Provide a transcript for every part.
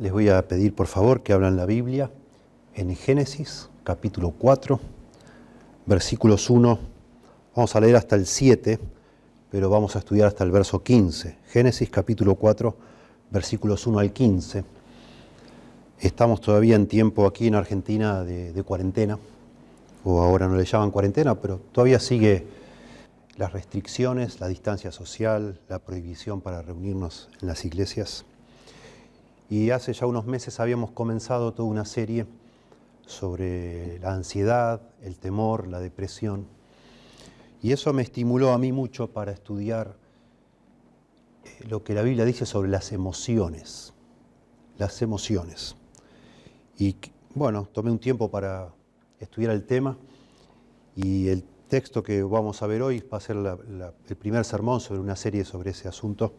Les voy a pedir por favor que abran la Biblia en Génesis capítulo 4, versículos 1, vamos a leer hasta el 7, pero vamos a estudiar hasta el verso 15. Génesis capítulo 4, versículos 1 al 15. Estamos todavía en tiempo aquí en Argentina de cuarentena, o ahora no le llaman cuarentena, pero todavía sigue las restricciones, la distancia social, la prohibición para reunirnos en las iglesias. Y hace ya unos meses habíamos comenzado toda una serie sobre la ansiedad, el temor, la depresión. Y eso me estimuló a mí mucho para estudiar lo que la Biblia dice sobre las emociones. Las emociones. Y bueno, tomé un tiempo para estudiar el tema y el texto que vamos a ver hoy va a ser el primer sermón sobre una serie sobre ese asunto,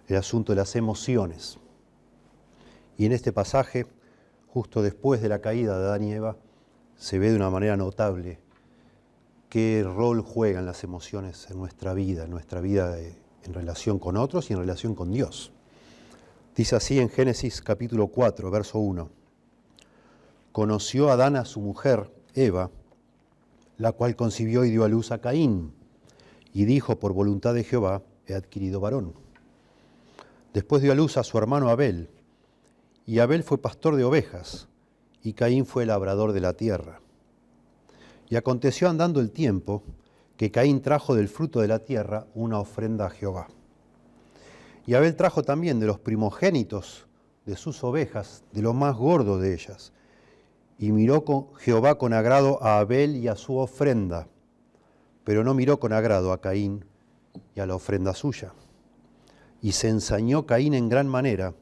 el asunto de las emociones. Y en este pasaje, justo después de la caída de Adán y Eva, se ve de una manera notable qué rol juegan las emociones en nuestra vida en relación con otros y en relación con Dios. Dice así en Génesis capítulo 4, verso 1. Conoció Adán a su mujer, Eva, la cual concibió y dio a luz a Caín, y dijo, por voluntad de Jehová, he adquirido varón. Después dio a luz a su hermano Abel, y Abel fue pastor de ovejas, y Caín fue labrador de la tierra. Y aconteció andando el tiempo, que Caín trajo del fruto de la tierra una ofrenda a Jehová. Y Abel trajo también de los primogénitos de sus ovejas, de lo más gordo de ellas. Y miró Jehová con agrado a Abel y a su ofrenda, pero no miró con agrado a Caín y a la ofrenda suya. Y se ensañó Caín en gran manera,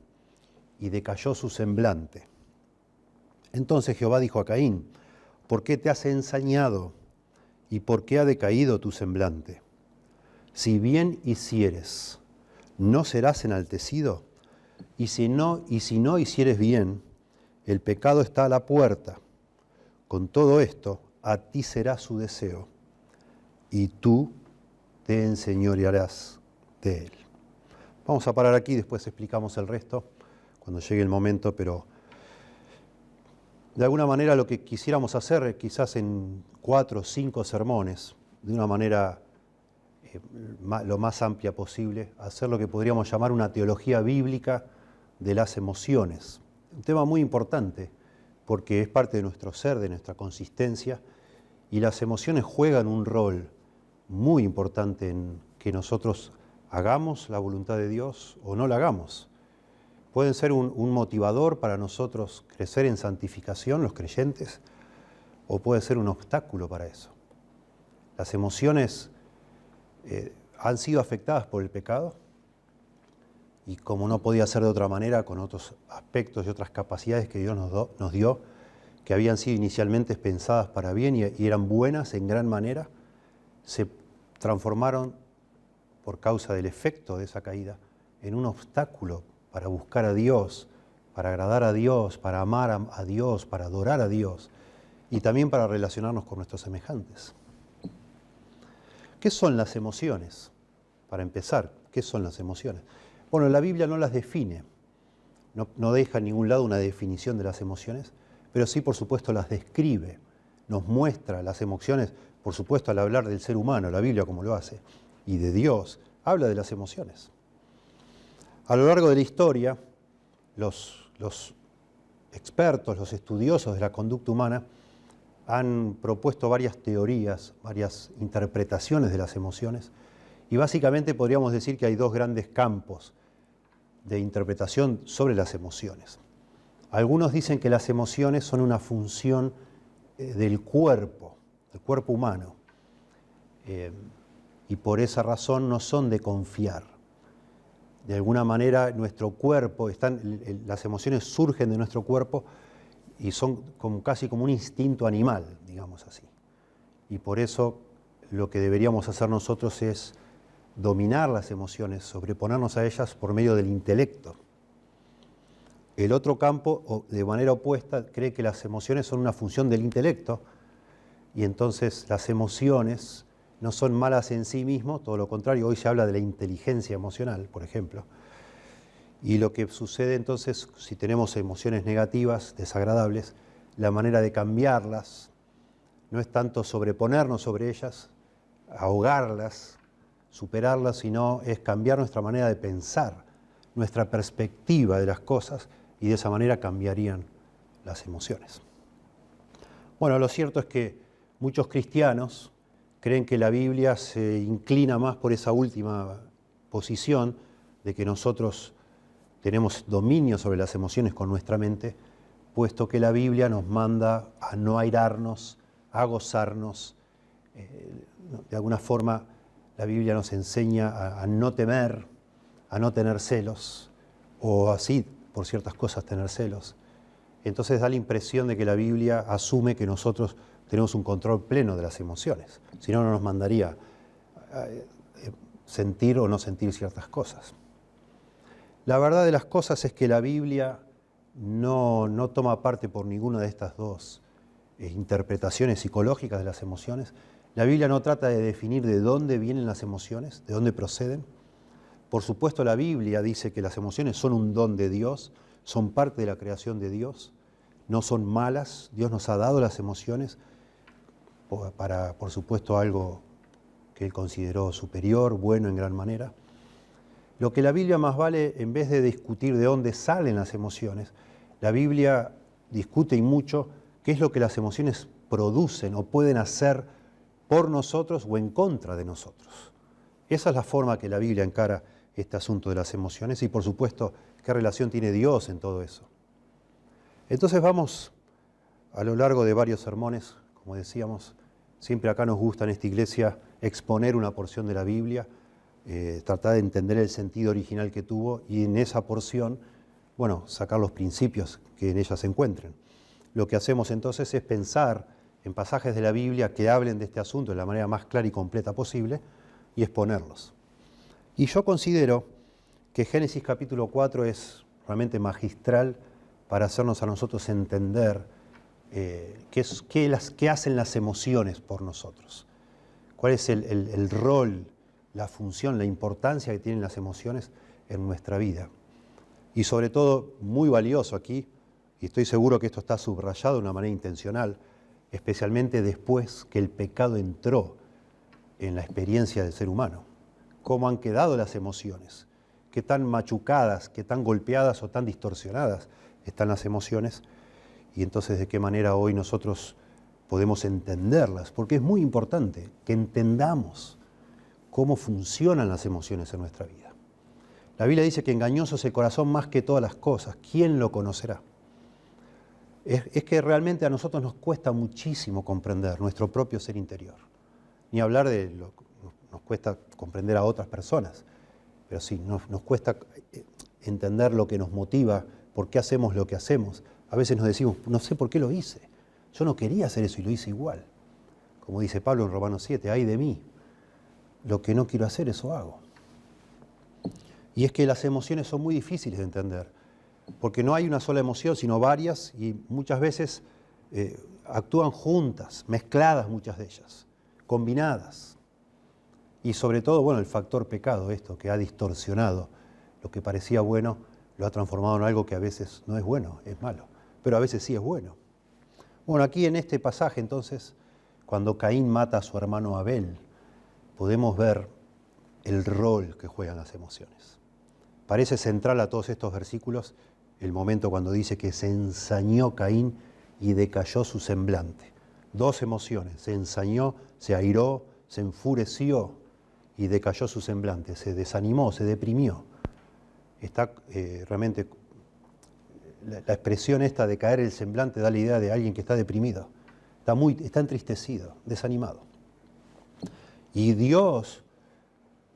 y decayó su semblante. Entonces Jehová dijo a Caín, ¿por qué te has ensañado? ¿Y por qué ha decaído tu semblante? Si bien hicieres, ¿no serás enaltecido? Y si no hicieres bien, el pecado está a la puerta. Con todo esto, a ti será su deseo, y tú te enseñorearás de él. Vamos a parar aquí, después explicamos el resto cuando llegue el momento, pero de alguna manera lo que quisiéramos hacer, quizás en 4 o 5 sermones, de una manera lo más amplia posible, hacer lo que podríamos llamar una teología bíblica de las emociones. Un tema muy importante, porque es parte de nuestro ser, de nuestra consistencia, y las emociones juegan un rol muy importante en que nosotros hagamos la voluntad de Dios o no la hagamos. Pueden ser un motivador para nosotros crecer en santificación, los creyentes, o puede ser un obstáculo para eso. Las emociones han sido afectadas por el pecado y como no podía ser de otra manera, con otros aspectos y otras capacidades que Dios nos dio, que habían sido inicialmente pensadas para bien y eran buenas en gran manera, se transformaron por causa del efecto de esa caída en un obstáculo para buscar a Dios, para agradar a Dios, para amar a Dios, para adorar a Dios y también para relacionarnos con nuestros semejantes. ¿Qué son las emociones? Para empezar, ¿qué son las emociones? Bueno, la Biblia no las define, no deja en ningún lado una definición de las emociones, pero sí, por supuesto, las describe, nos muestra las emociones, por supuesto, al hablar del ser humano, la Biblia como lo hace, y de Dios, habla de las emociones. A lo largo de la historia, los expertos, los estudiosos de la conducta humana han propuesto varias teorías, varias interpretaciones de las emociones y básicamente podríamos decir que hay 2 grandes campos de interpretación sobre las emociones. Algunos dicen que las emociones son una función del cuerpo humano y por esa razón no son de confiar. De alguna manera nuestro cuerpo, las emociones surgen de nuestro cuerpo y son casi como un instinto animal, digamos así. Y por eso lo que deberíamos hacer nosotros es dominar las emociones, sobreponernos a ellas por medio del intelecto. El otro campo, de manera opuesta, cree que las emociones son una función del intelecto y entonces las emociones no son malas en sí mismos, todo lo contrario, hoy se habla de la inteligencia emocional, por ejemplo. Y lo que sucede entonces, si tenemos emociones negativas, desagradables, la manera de cambiarlas no es tanto sobreponernos sobre ellas, ahogarlas, superarlas, sino es cambiar nuestra manera de pensar, nuestra perspectiva de las cosas, y de esa manera cambiarían las emociones. Bueno, lo cierto es que muchos cristianos creen que la Biblia se inclina más por esa última posición de que nosotros tenemos dominio sobre las emociones con nuestra mente, puesto que la Biblia nos manda a no airarnos, a gozarnos. De alguna forma, la Biblia nos enseña a no temer, a no tener celos, o así, por ciertas cosas, tener celos. Entonces da la impresión de que la Biblia asume que nosotros tenemos un control pleno de las emociones, si no, no nos mandaría sentir o no sentir ciertas cosas. La verdad de las cosas es que la Biblia no toma parte por ninguna de estas dos interpretaciones psicológicas de las emociones. La Biblia no trata de definir de dónde vienen las emociones, de dónde proceden. Por supuesto, la Biblia dice que las emociones son un don de Dios, son parte de la creación de Dios, no son malas. Dios nos ha dado las emociones para, por supuesto, algo que Él consideró superior, bueno en gran manera. Lo que la Biblia más vale, en vez de discutir de dónde salen las emociones, la Biblia discute y mucho qué es lo que las emociones producen o pueden hacer por nosotros o en contra de nosotros. Esa es la forma que la Biblia encara este asunto de las emociones y, por supuesto, qué relación tiene Dios en todo eso. Entonces vamos a lo largo de varios sermones, como decíamos, siempre acá nos gusta en esta iglesia exponer una porción de la Biblia, tratar de entender el sentido original que tuvo y en esa porción, bueno, sacar los principios que en ella se encuentren. Lo que hacemos entonces es pensar en pasajes de la Biblia que hablen de este asunto de la manera más clara y completa posible y exponerlos. Y yo considero que Génesis capítulo 4 es realmente magistral para hacernos a nosotros entender qué hacen las emociones por nosotros, cuál es el rol, la función, la importancia que tienen las emociones en nuestra vida. Y sobre todo, muy valioso aquí, y estoy seguro que esto está subrayado de una manera intencional, especialmente después que el pecado entró en la experiencia del ser humano. Cómo han quedado las emociones, qué tan machucadas, qué tan golpeadas o tan distorsionadas están las emociones, y entonces de qué manera hoy nosotros podemos entenderlas, porque es muy importante que entendamos cómo funcionan las emociones en nuestra vida. La Biblia dice que engañoso es el corazón más que todas las cosas. ¿Quién lo conocerá? Es que realmente a nosotros nos cuesta muchísimo comprender nuestro propio ser interior. Ni hablar de nos cuesta comprender a otras personas, pero sí, nos cuesta entender lo que nos motiva, por qué hacemos lo que hacemos. A veces nos decimos, no sé por qué lo hice. Yo no quería hacer eso y lo hice igual. Como dice Pablo en Romanos 7, ay de mí. Lo que no quiero hacer, eso hago. Y es que las emociones son muy difíciles de entender, porque no hay una sola emoción, sino varias, y muchas veces actúan juntas, mezcladas muchas de ellas, combinadas. Y sobre todo, bueno, el factor pecado, esto que ha distorsionado lo que parecía bueno, lo ha transformado en algo que a veces no es bueno, es malo, pero a veces sí es bueno. Bueno, aquí en este pasaje entonces, cuando Caín mata a su hermano Abel, podemos ver el rol que juegan las emociones. Parece central a todos estos versículos el momento cuando dice que se ensañó Caín y decayó su semblante. Dos emociones, se ensañó, se airó, se enfureció y decayó su semblante, se desanimó, se deprimió. Está realmente, la expresión esta de caer el semblante da la idea de alguien que está deprimido, está entristecido, desanimado. Y Dios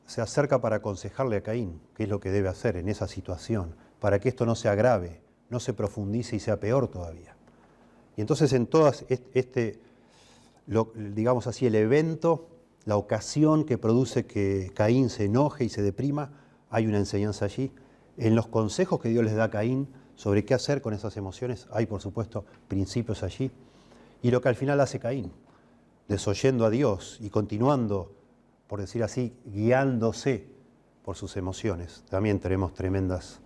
se acerca para aconsejarle a Caín qué es lo que debe hacer en esa situación, para que esto no se agrave, no se profundice y sea peor todavía. Y entonces en todas digamos así, el evento, la ocasión que produce que Caín se enoje y se deprima, hay una enseñanza allí. En los consejos que Dios les da a Caín sobre qué hacer con esas emociones, hay por supuesto principios allí. Y lo que al final hace Caín, desoyendo a Dios y continuando, por decir así, guiándose por sus emociones. También tenemos tremendas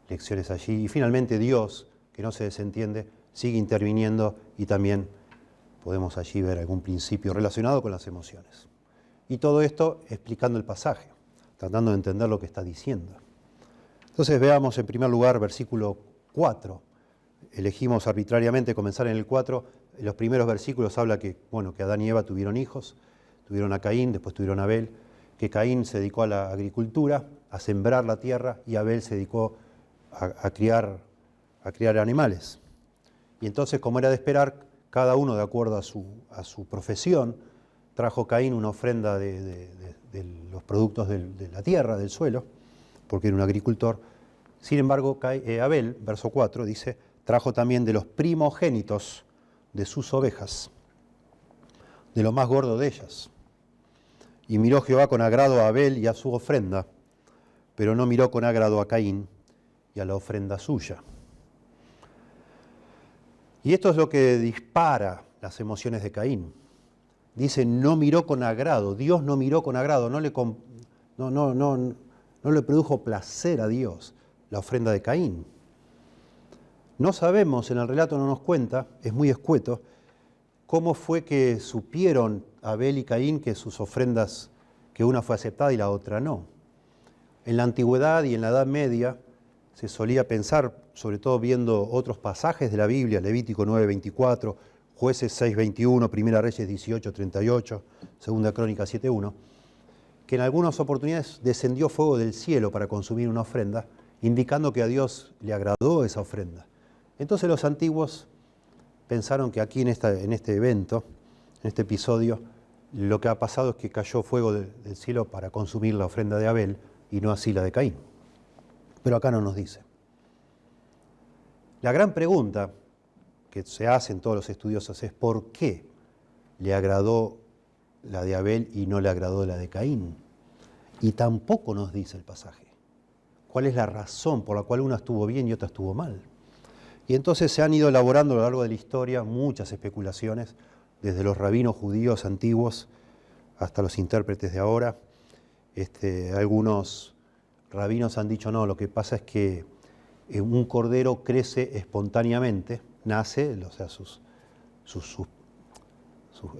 lecciones allí. Y finalmente Dios, que no se desentiende, sigue interviniendo y también podemos allí ver algún principio relacionado con las emociones. Y todo esto explicando el pasaje, tratando de entender lo que está diciendo. Entonces veamos en primer lugar versículo 4. Elegimos arbitrariamente comenzar en el 4. En los primeros versículos habla que Adán y Eva tuvieron hijos, tuvieron a Caín, después tuvieron a Abel, que Caín se dedicó a la agricultura, a sembrar la tierra, y Abel se dedicó a criar animales. Y entonces, como era de esperar, cada uno de acuerdo a su profesión, trajo Caín una ofrenda de los productos de la tierra, del suelo, porque era un agricultor. Sin embargo, Abel, verso 4, dice, trajo también de los primogénitos de sus ovejas, de lo más gordo de ellas. Y miró Jehová con agrado a Abel y a su ofrenda, pero no miró con agrado a Caín y a la ofrenda suya. Y esto es lo que dispara las emociones de Caín. Dice, no miró con agrado, Dios no miró con agrado, no le produjo placer a Dios la ofrenda de Caín. No sabemos, en el relato no nos cuenta, es muy escueto, cómo fue que supieron Abel y Caín que sus ofrendas, que una fue aceptada y la otra no. En la antigüedad y en la Edad Media se solía pensar, sobre todo viendo otros pasajes de la Biblia, Levítico 9:24, Jueces 6:21, Primera Reyes 18:38, Segunda Crónica 7:1, que en algunas oportunidades descendió fuego del cielo para consumir una ofrenda, indicando que a Dios le agradó esa ofrenda. Entonces los antiguos pensaron que aquí en este evento, en este episodio, lo que ha pasado es que cayó fuego del cielo para consumir la ofrenda de Abel y no así la de Caín. Pero acá no nos dice. La gran pregunta que se hacen todos los estudiosos es ¿por qué le agradó la de Abel y no le agradó la de Caín? Y tampoco nos dice el pasaje. ¿Cuál es la razón por la cual una estuvo bien y otra estuvo mal? Y entonces se han ido elaborando a lo largo de la historia muchas especulaciones, desde los rabinos judíos antiguos hasta los intérpretes de ahora. Algunos rabinos han dicho, no, lo que pasa es que un cordero crece espontáneamente, nace, o sea,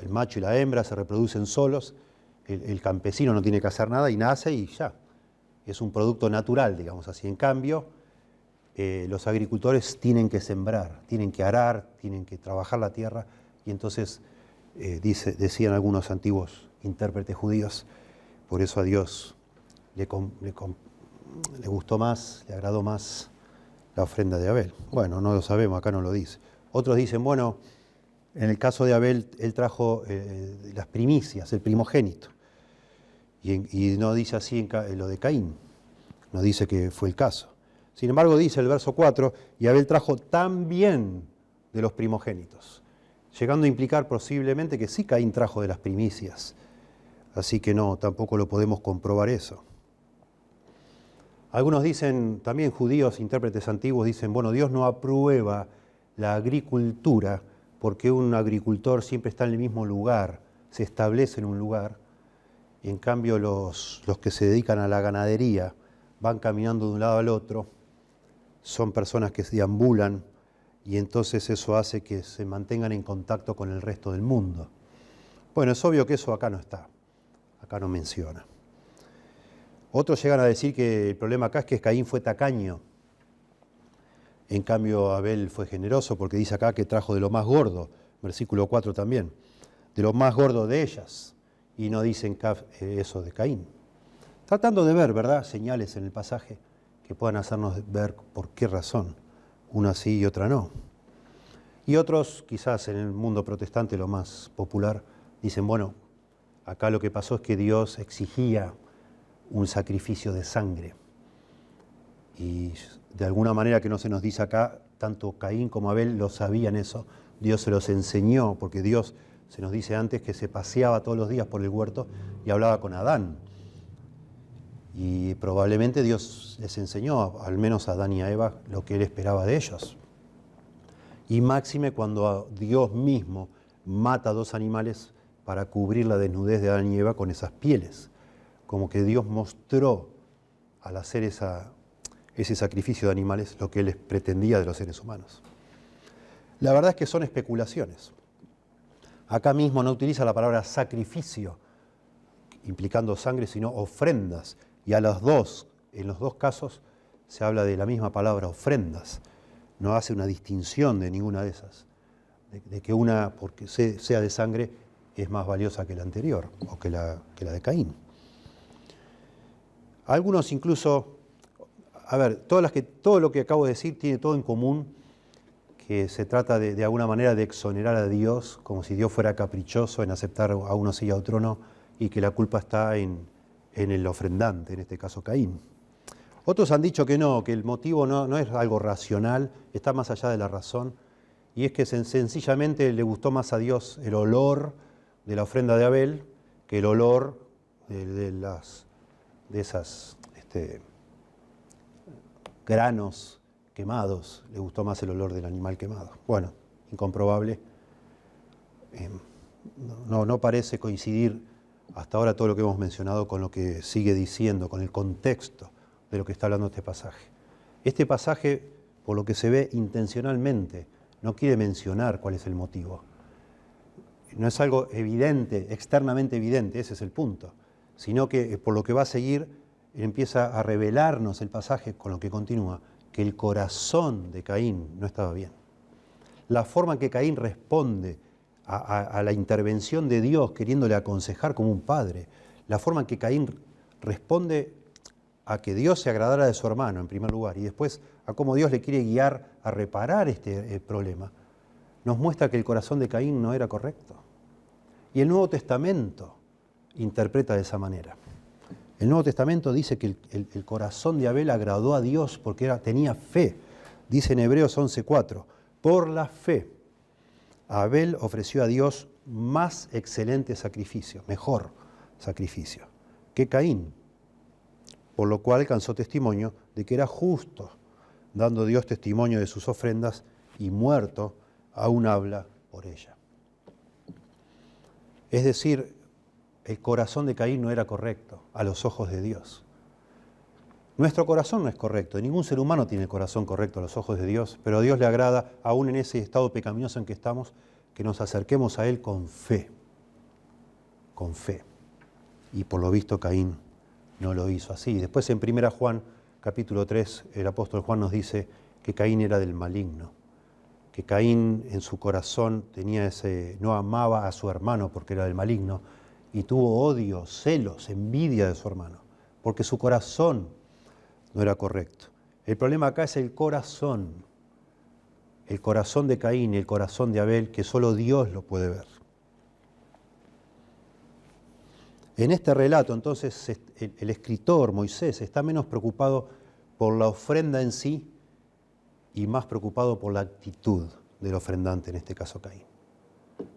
el macho y la hembra se reproducen solos, el campesino no tiene que hacer nada y nace y ya. Es un producto natural, digamos así. En cambio, los agricultores tienen que sembrar, tienen que arar, tienen que trabajar la tierra, y entonces decían algunos antiguos intérpretes judíos, por eso a Dios le gustó más, le agradó más la ofrenda de Abel. Bueno, no lo sabemos, acá no lo dice. Otros dicen, bueno, en el caso de Abel, él trajo las primicias, el primogénito, y no dice así en lo de Caín, no dice que fue el caso. Sin embargo, dice el verso 4, y Abel trajo también de los primogénitos, llegando a implicar posiblemente que sí Caín trajo de las primicias. Así que no, tampoco lo podemos comprobar eso. Algunos dicen, también judíos, intérpretes antiguos, dicen, bueno, Dios no aprueba la agricultura porque un agricultor siempre está en el mismo lugar, se establece en un lugar, y en cambio los que se dedican a la ganadería van caminando de un lado al otro, son personas que se deambulan, y entonces eso hace que se mantengan en contacto con el resto del mundo. Bueno, es obvio que eso acá no está, acá no menciona. Otros llegan a decir que el problema acá es que Caín fue tacaño. En cambio, Abel fue generoso porque dice acá que trajo de lo más gordo, versículo 4 también, de lo más gordo de ellas, y no dicen eso de Caín. Tratando de ver, ¿verdad?, señales en el pasaje que puedan hacernos ver por qué razón una sí y otra no. Y otros, quizás en el mundo protestante, lo más popular, dicen, bueno, acá lo que pasó es que Dios exigía un sacrificio de sangre. Y de alguna manera que no se nos dice acá, tanto Caín como Abel lo sabían eso, Dios se los enseñó, porque Dios, se nos dice antes, que se paseaba todos los días por el huerto y hablaba con Adán. Y probablemente Dios les enseñó, al menos a Adán y a Eva, lo que Él esperaba de ellos. Y máxime cuando Dios mismo mata a dos animales para cubrir la desnudez de Adán y Eva con esas pieles. Como que Dios mostró, al hacer ese sacrificio de animales lo que él pretendía de los seres humanos. La verdad es que son especulaciones. Acá mismo no utiliza la palabra sacrificio, implicando sangre, sino ofrendas. Y en los dos casos se habla de la misma palabra, ofrendas. No hace una distinción de ninguna de esas. De que una, porque sea de sangre, es más valiosa que la anterior, o que la de Caín. Algunos incluso, todo lo que acabo de decir tiene todo en común, que se trata de alguna manera de exonerar a Dios, como si Dios fuera caprichoso en aceptar a uno sí y a otro no, y que la culpa está en el ofrendante, en este caso Caín. Otros han dicho que no, que el motivo no es algo racional, está más allá de la razón, y es que sencillamente le gustó más a Dios el olor de la ofrenda de Abel que el olor de esas granos quemados, le gustó más el olor del animal quemado. Bueno, incomprobable. No parece coincidir hasta ahora todo lo que hemos mencionado con lo que sigue diciendo, con el contexto de lo que está hablando este pasaje. Este pasaje, por lo que se ve intencionalmente, no quiere mencionar cuál es el motivo. No es algo evidente, externamente evidente, ese es el punto, sino que por lo que va a seguir empieza a revelarnos el pasaje con lo que continúa, que el corazón de Caín no estaba bien. La forma en que Caín responde a la intervención de Dios, queriéndole aconsejar como un padre, la forma en que Caín responde a que Dios se agradara de su hermano en primer lugar, y después a cómo Dios le quiere guiar a reparar este problema, nos muestra que el corazón de Caín no era correcto. Y el Nuevo Testamento interpreta de esa manera. El Nuevo Testamento dice que el corazón de Abel agradó a Dios porque tenía fe. Dice en Hebreos 11:4, por la fe, Abel ofreció a Dios más excelente sacrificio, mejor sacrificio, que Caín, por lo cual alcanzó testimonio de que era justo, dando Dios testimonio de sus ofrendas, y muerto aún habla por ella. Es decir, el corazón de Caín no era correcto a los ojos de Dios. Nuestro corazón no es correcto, ningún ser humano tiene el corazón correcto a los ojos de Dios, pero a Dios le agrada, aún en ese estado pecaminoso en que estamos, que nos acerquemos a Él con fe. Con fe. Y por lo visto Caín no lo hizo así. Después en 1 Juan, capítulo 3, el apóstol Juan nos dice que Caín era del maligno, que Caín en su corazón no amaba a su hermano porque era del maligno, y tuvo odio, celos, envidia de su hermano, porque su corazón no era correcto. El problema acá es el corazón de Caín y el corazón de Abel, que solo Dios lo puede ver. En este relato, entonces, el escritor, Moisés, está menos preocupado por la ofrenda en sí y más preocupado por la actitud del ofrendante, en este caso Caín.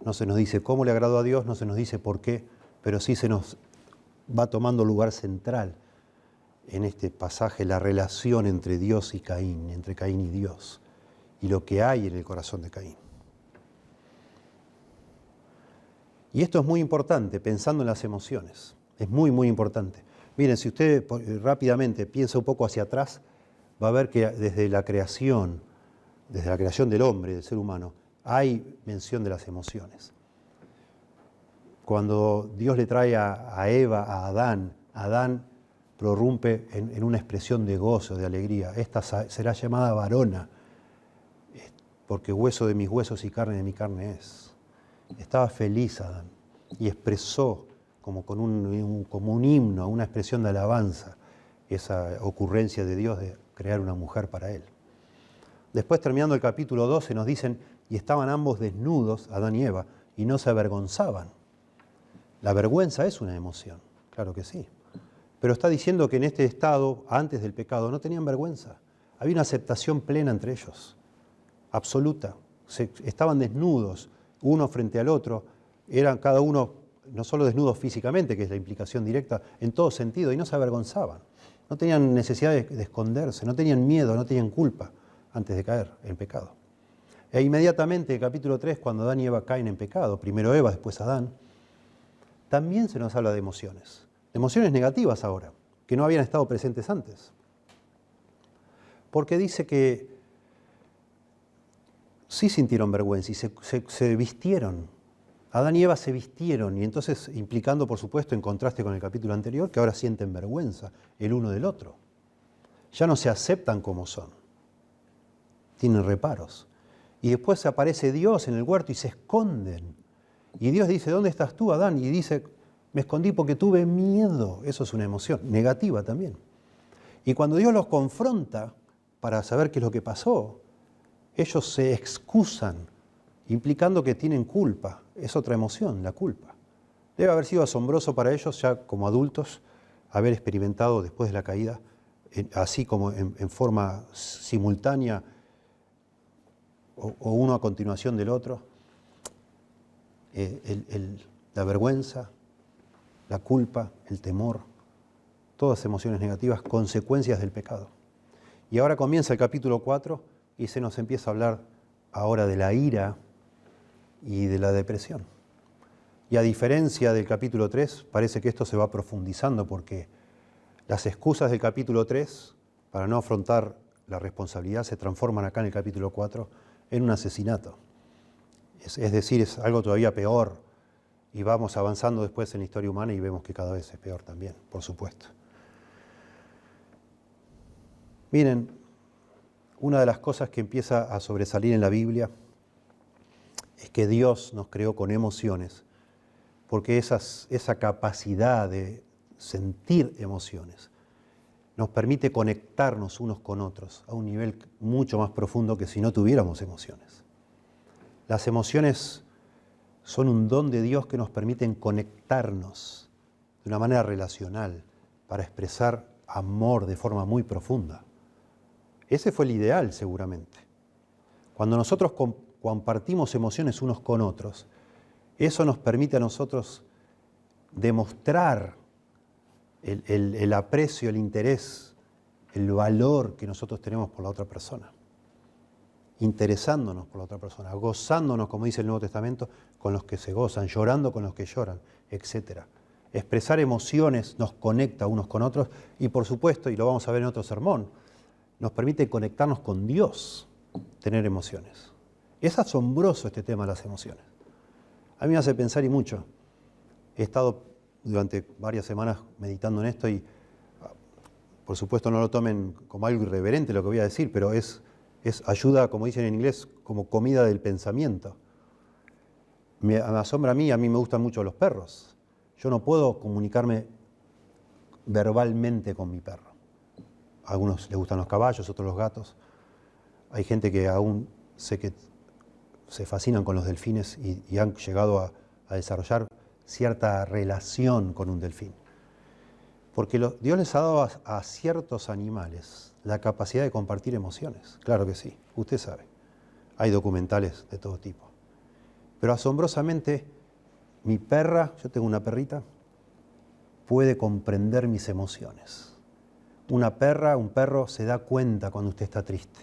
No se nos dice cómo le agradó a Dios, no se nos dice por qué, pero sí se nos va tomando lugar central en este pasaje la relación entre Dios y Caín, entre Caín y Dios, y lo que hay en el corazón de Caín. Y esto es muy importante, pensando en las emociones. Es muy, muy importante. Miren, si usted rápidamente piensa un poco hacia atrás, va a ver que desde la creación del hombre, del ser humano, hay mención de las emociones. Cuando Dios le trae a Eva, a Adán prorrumpe en una expresión de gozo, de alegría. Esta será llamada varona, porque hueso de mis huesos y carne de mi carne es. Estaba feliz Adán y expresó como un himno, una expresión de alabanza, esa ocurrencia de Dios de crear una mujer para él. Después, terminando el capítulo 12, nos dicen, y estaban ambos desnudos, Adán y Eva, y no se avergonzaban. La vergüenza es una emoción, claro que sí. Pero está diciendo que en este estado, antes del pecado, no tenían vergüenza. Había una aceptación plena entre ellos, absoluta. Estaban desnudos, uno frente al otro, eran cada uno no solo desnudos físicamente, que es la implicación directa, en todo sentido, y no se avergonzaban. No tenían necesidad de esconderse, no tenían miedo, no tenían culpa antes de caer en pecado. E inmediatamente, en el capítulo 3, cuando Adán y Eva caen en pecado, primero Eva, después Adán, también se nos habla de emociones negativas ahora, que no habían estado presentes antes. Porque dice que sí sintieron vergüenza y se vistieron. Adán y Eva se vistieron y entonces implicando, por supuesto, en contraste con el capítulo anterior, que ahora sienten vergüenza el uno del otro. Ya no se aceptan como son. Tienen reparos. Y después aparece Dios en el huerto y se esconden. Y Dios dice, ¿dónde estás tú, Adán? Y dice, me escondí porque tuve miedo. Eso es una emoción negativa también. Y cuando Dios los confronta para saber qué es lo que pasó, ellos se excusan, implicando que tienen culpa. Es otra emoción, la culpa. Debe haber sido asombroso para ellos, ya como adultos, haber experimentado después de la caída, así como en forma simultánea, o uno a continuación del otro, la vergüenza, la culpa, el temor, todas emociones negativas, consecuencias del pecado. Y ahora comienza el capítulo 4 y se nos empieza a hablar ahora de la ira y de la depresión. Y a diferencia del capítulo 3, parece que esto se va profundizando porque las excusas del capítulo 3 para no afrontar la responsabilidad se transforman acá en el capítulo 4 en un asesinato. Es decir, es algo todavía peor. Y vamos avanzando después en la historia humana y vemos que cada vez es peor también, por supuesto. Miren, una de las cosas que empieza a sobresalir en la Biblia es que Dios nos creó con emociones, porque esa capacidad de sentir emociones nos permite conectarnos unos con otros a un nivel mucho más profundo que si no tuviéramos emociones. Las emociones son un don de Dios que nos permiten conectarnos de una manera relacional para expresar amor de forma muy profunda. Ese fue el ideal, seguramente. Cuando nosotros compartimos emociones unos con otros, eso nos permite a nosotros demostrar el aprecio, el interés, el valor que nosotros tenemos por la otra persona. Interesándonos por la otra persona, gozándonos, como dice el Nuevo Testamento, con los que se gozan, llorando con los que lloran, etc. Expresar emociones nos conecta unos con otros y, por supuesto, y lo vamos a ver en otro sermón, nos permite conectarnos con Dios, tener emociones. Es asombroso este tema de las emociones. A mí me hace pensar y mucho. He estado durante varias semanas meditando en esto y, por supuesto, no lo tomen como algo irreverente lo que voy a decir, pero es ayuda, como dicen en inglés, como comida del pensamiento. Me asombra a mí me gustan mucho los perros. Yo no puedo comunicarme verbalmente con mi perro. A algunos les gustan los caballos, otros los gatos. Hay gente que aún sé que se fascinan con los delfines y han llegado a desarrollar cierta relación con un delfín. Porque Dios les ha dado a ciertos animales la capacidad de compartir emociones. Claro que sí, usted sabe. Hay documentales de todo tipo. Pero asombrosamente, mi perra, yo tengo una perrita, puede comprender mis emociones. Una perra, un perro se da cuenta cuando usted está triste,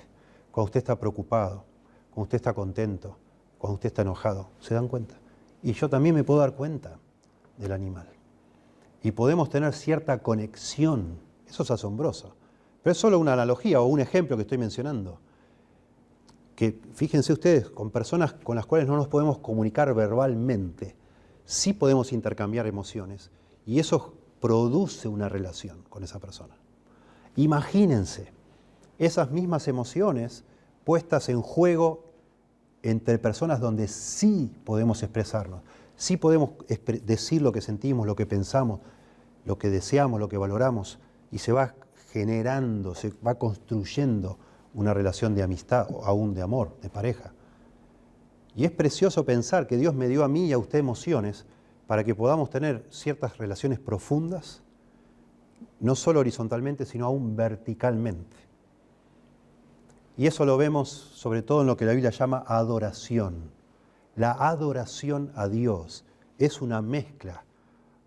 cuando usted está preocupado, cuando usted está contento, cuando usted está enojado. ¿Se dan cuenta? Y yo también me puedo dar cuenta del animal. Y podemos tener cierta conexión. Eso es asombroso. Pero es solo una analogía o un ejemplo que estoy mencionando. Que fíjense ustedes, con personas con las cuales no nos podemos comunicar verbalmente, sí podemos intercambiar emociones. Y eso produce una relación con esa persona. Imagínense esas mismas emociones puestas en juego entre personas donde sí podemos expresarnos, sí podemos decir lo que sentimos, lo que pensamos, lo que deseamos, lo que valoramos, y se va generando, se va construyendo una relación de amistad o aún de amor, de pareja. Y es precioso pensar que Dios me dio a mí y a usted emociones para que podamos tener ciertas relaciones profundas, no solo horizontalmente, sino aún verticalmente. Y eso lo vemos sobre todo en lo que la Biblia llama adoración. La adoración a Dios es una mezcla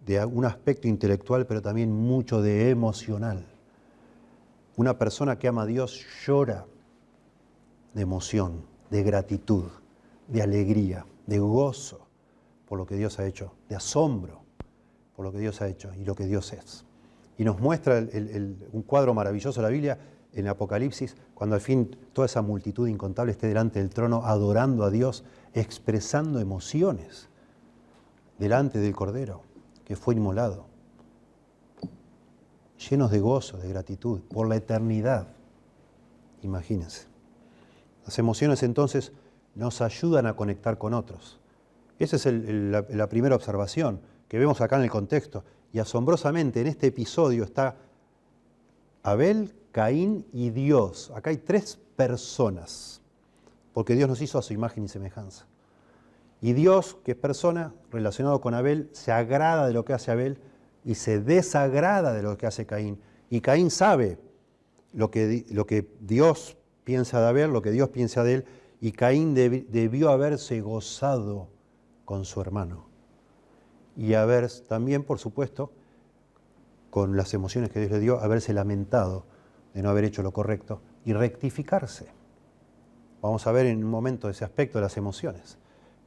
de un aspecto intelectual, pero también mucho de emocional. Una persona que ama a Dios llora de emoción, de gratitud, de alegría, de gozo por lo que Dios ha hecho, de asombro por lo que Dios ha hecho y lo que Dios es. Y nos muestra un cuadro maravilloso de la Biblia, en Apocalipsis, cuando al fin toda esa multitud incontable esté delante del trono adorando a Dios, expresando emociones delante del Cordero que fue inmolado, llenos de gozo, de gratitud, por la eternidad. Imagínense. Las emociones entonces nos ayudan a conectar con otros. Esa es la primera observación que vemos acá en el contexto. Y asombrosamente en este episodio está Abel, Caín y Dios. Acá hay 3 personas, porque Dios nos hizo a su imagen y semejanza. Y Dios, que es persona, relacionado con Abel, se agrada de lo que hace Abel y se desagrada de lo que hace Caín. Y Caín sabe lo que Dios piensa de Abel, lo que Dios piensa de él, y Caín debió haberse gozado con su hermano. Y haber también, por supuesto, con las emociones que Dios le dio, haberse lamentado de no haber hecho lo correcto y rectificarse. Vamos a ver en un momento ese aspecto de las emociones.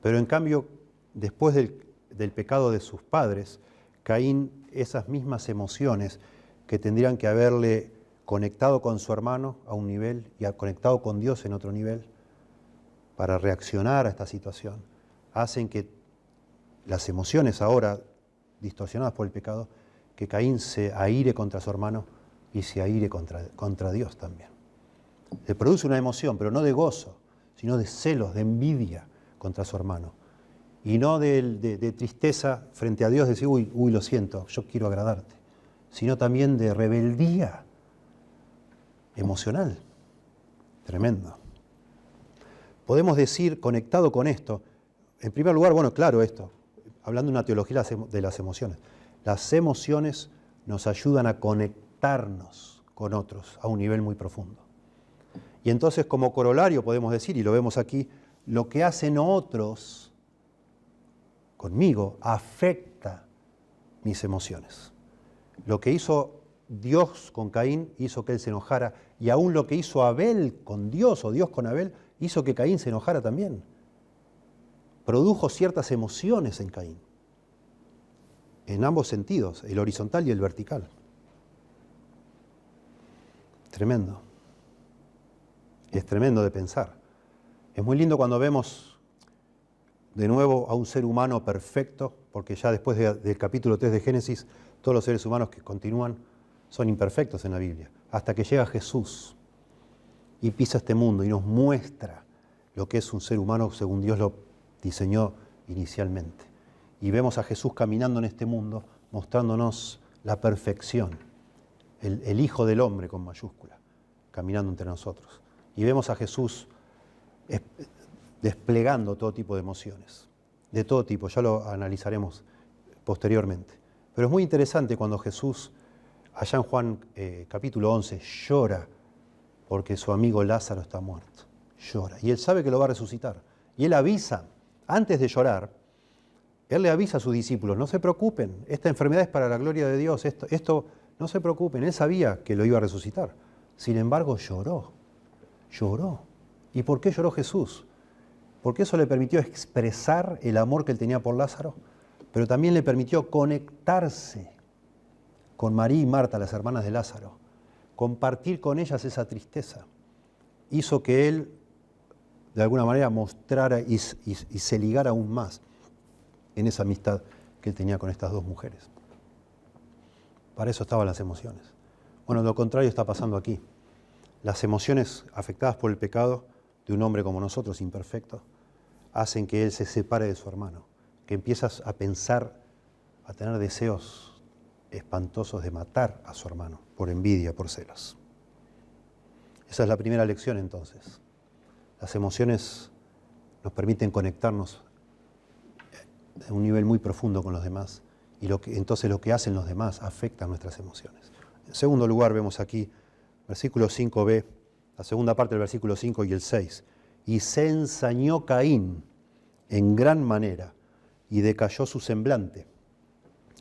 Pero en cambio, después del pecado de sus padres, Caín, esas mismas emociones que tendrían que haberle conectado con su hermano a un nivel y conectado con Dios en otro nivel, para reaccionar a esta situación, hacen que las emociones ahora distorsionadas por el pecado, que Caín se aire contra su hermano y se aire contra Dios también. Le produce una emoción, pero no de gozo, sino de celos, de envidia contra su hermano. Y no de tristeza frente a Dios, de decir, uy, lo siento, yo quiero agradarte, sino también de rebeldía emocional. Tremendo. Podemos decir, conectado con esto, en primer lugar, bueno, claro esto, hablando de una teología de las emociones. Las emociones nos ayudan a conectarnos con otros a un nivel muy profundo. Y entonces, como corolario, podemos decir, y lo vemos aquí, lo que hacen otros conmigo afecta mis emociones. Lo que hizo Dios con Caín hizo que él se enojara, y aún lo que hizo Abel con Dios, o Dios con Abel, hizo que Caín se enojara también. Produjo ciertas emociones en Caín, en ambos sentidos, el horizontal y el vertical. Tremendo. Es tremendo de pensar. Es muy lindo cuando vemos de nuevo a un ser humano perfecto, porque ya después del capítulo 3 de Génesis, todos los seres humanos que continúan son imperfectos en la Biblia, hasta que llega Jesús y pisa este mundo y nos muestra lo que es un ser humano según Dios lo diseñó inicialmente. Y vemos a Jesús caminando en este mundo, mostrándonos la perfección, el Hijo del Hombre con mayúscula, caminando entre nosotros. Y vemos a Jesús desplegando todo tipo de emociones, de todo tipo, ya lo analizaremos posteriormente. Pero es muy interesante cuando Jesús, allá en Juan capítulo 11, llora porque su amigo Lázaro está muerto. Llora. Y él sabe que lo va a resucitar. Y él avisa, antes de llorar, él le avisa a sus discípulos, no se preocupen, esta enfermedad es para la gloria de Dios, esto no se preocupen. Él sabía que lo iba a resucitar. Sin embargo, lloró. ¿Y por qué lloró Jesús? Porque eso le permitió expresar el amor que él tenía por Lázaro, pero también le permitió conectarse con María y Marta, las hermanas de Lázaro, compartir con ellas esa tristeza. Hizo que él, de alguna manera, mostrara y se ligara aún más en esa amistad que él tenía con estas dos mujeres. Para eso estaban las emociones. Bueno, lo contrario está pasando aquí. Las emociones afectadas por el pecado de un hombre como nosotros, imperfecto, hacen que él se separe de su hermano, que empiezas a pensar, a tener deseos espantosos de matar a su hermano, por envidia, por celos. Esa es la primera lección entonces. Las emociones nos permiten conectarnos a un nivel muy profundo con los demás, y entonces lo que hacen los demás afecta nuestras emociones. En segundo lugar, vemos aquí, versículo 5b, la segunda parte del versículo 5 y el 6. Y se ensañó Caín en gran manera, y decayó su semblante.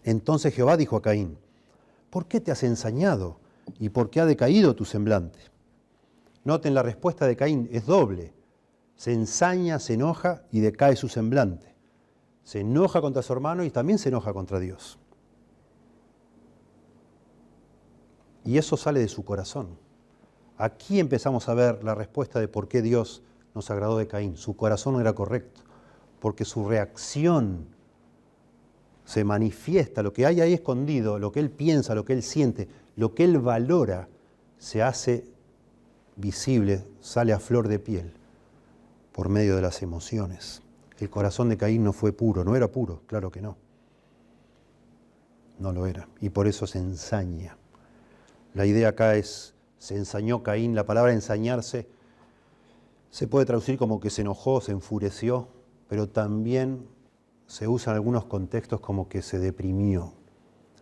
Entonces Jehová dijo a Caín, ¿por qué te has ensañado? ¿Y por qué ha decaído tu semblante? Noten, la respuesta de Caín es doble. Se ensaña, se enoja y decae su semblante. Se enoja contra su hermano y también se enoja contra Dios. Y eso sale de su corazón. Aquí empezamos a ver la respuesta de por qué Dios nos agradó de Caín. Su corazón no era correcto, porque su reacción se manifiesta, lo que hay ahí escondido, lo que él piensa, lo que él siente, lo que él valora, se hace visible, sale a flor de piel por medio de las emociones. El corazón de Caín no fue puro, no era puro, claro que no. No lo era, y por eso se ensaña. La idea acá es, se ensañó Caín, la palabra ensañarse se puede traducir como que se enojó, se enfureció, pero también se usa en algunos contextos como que se deprimió,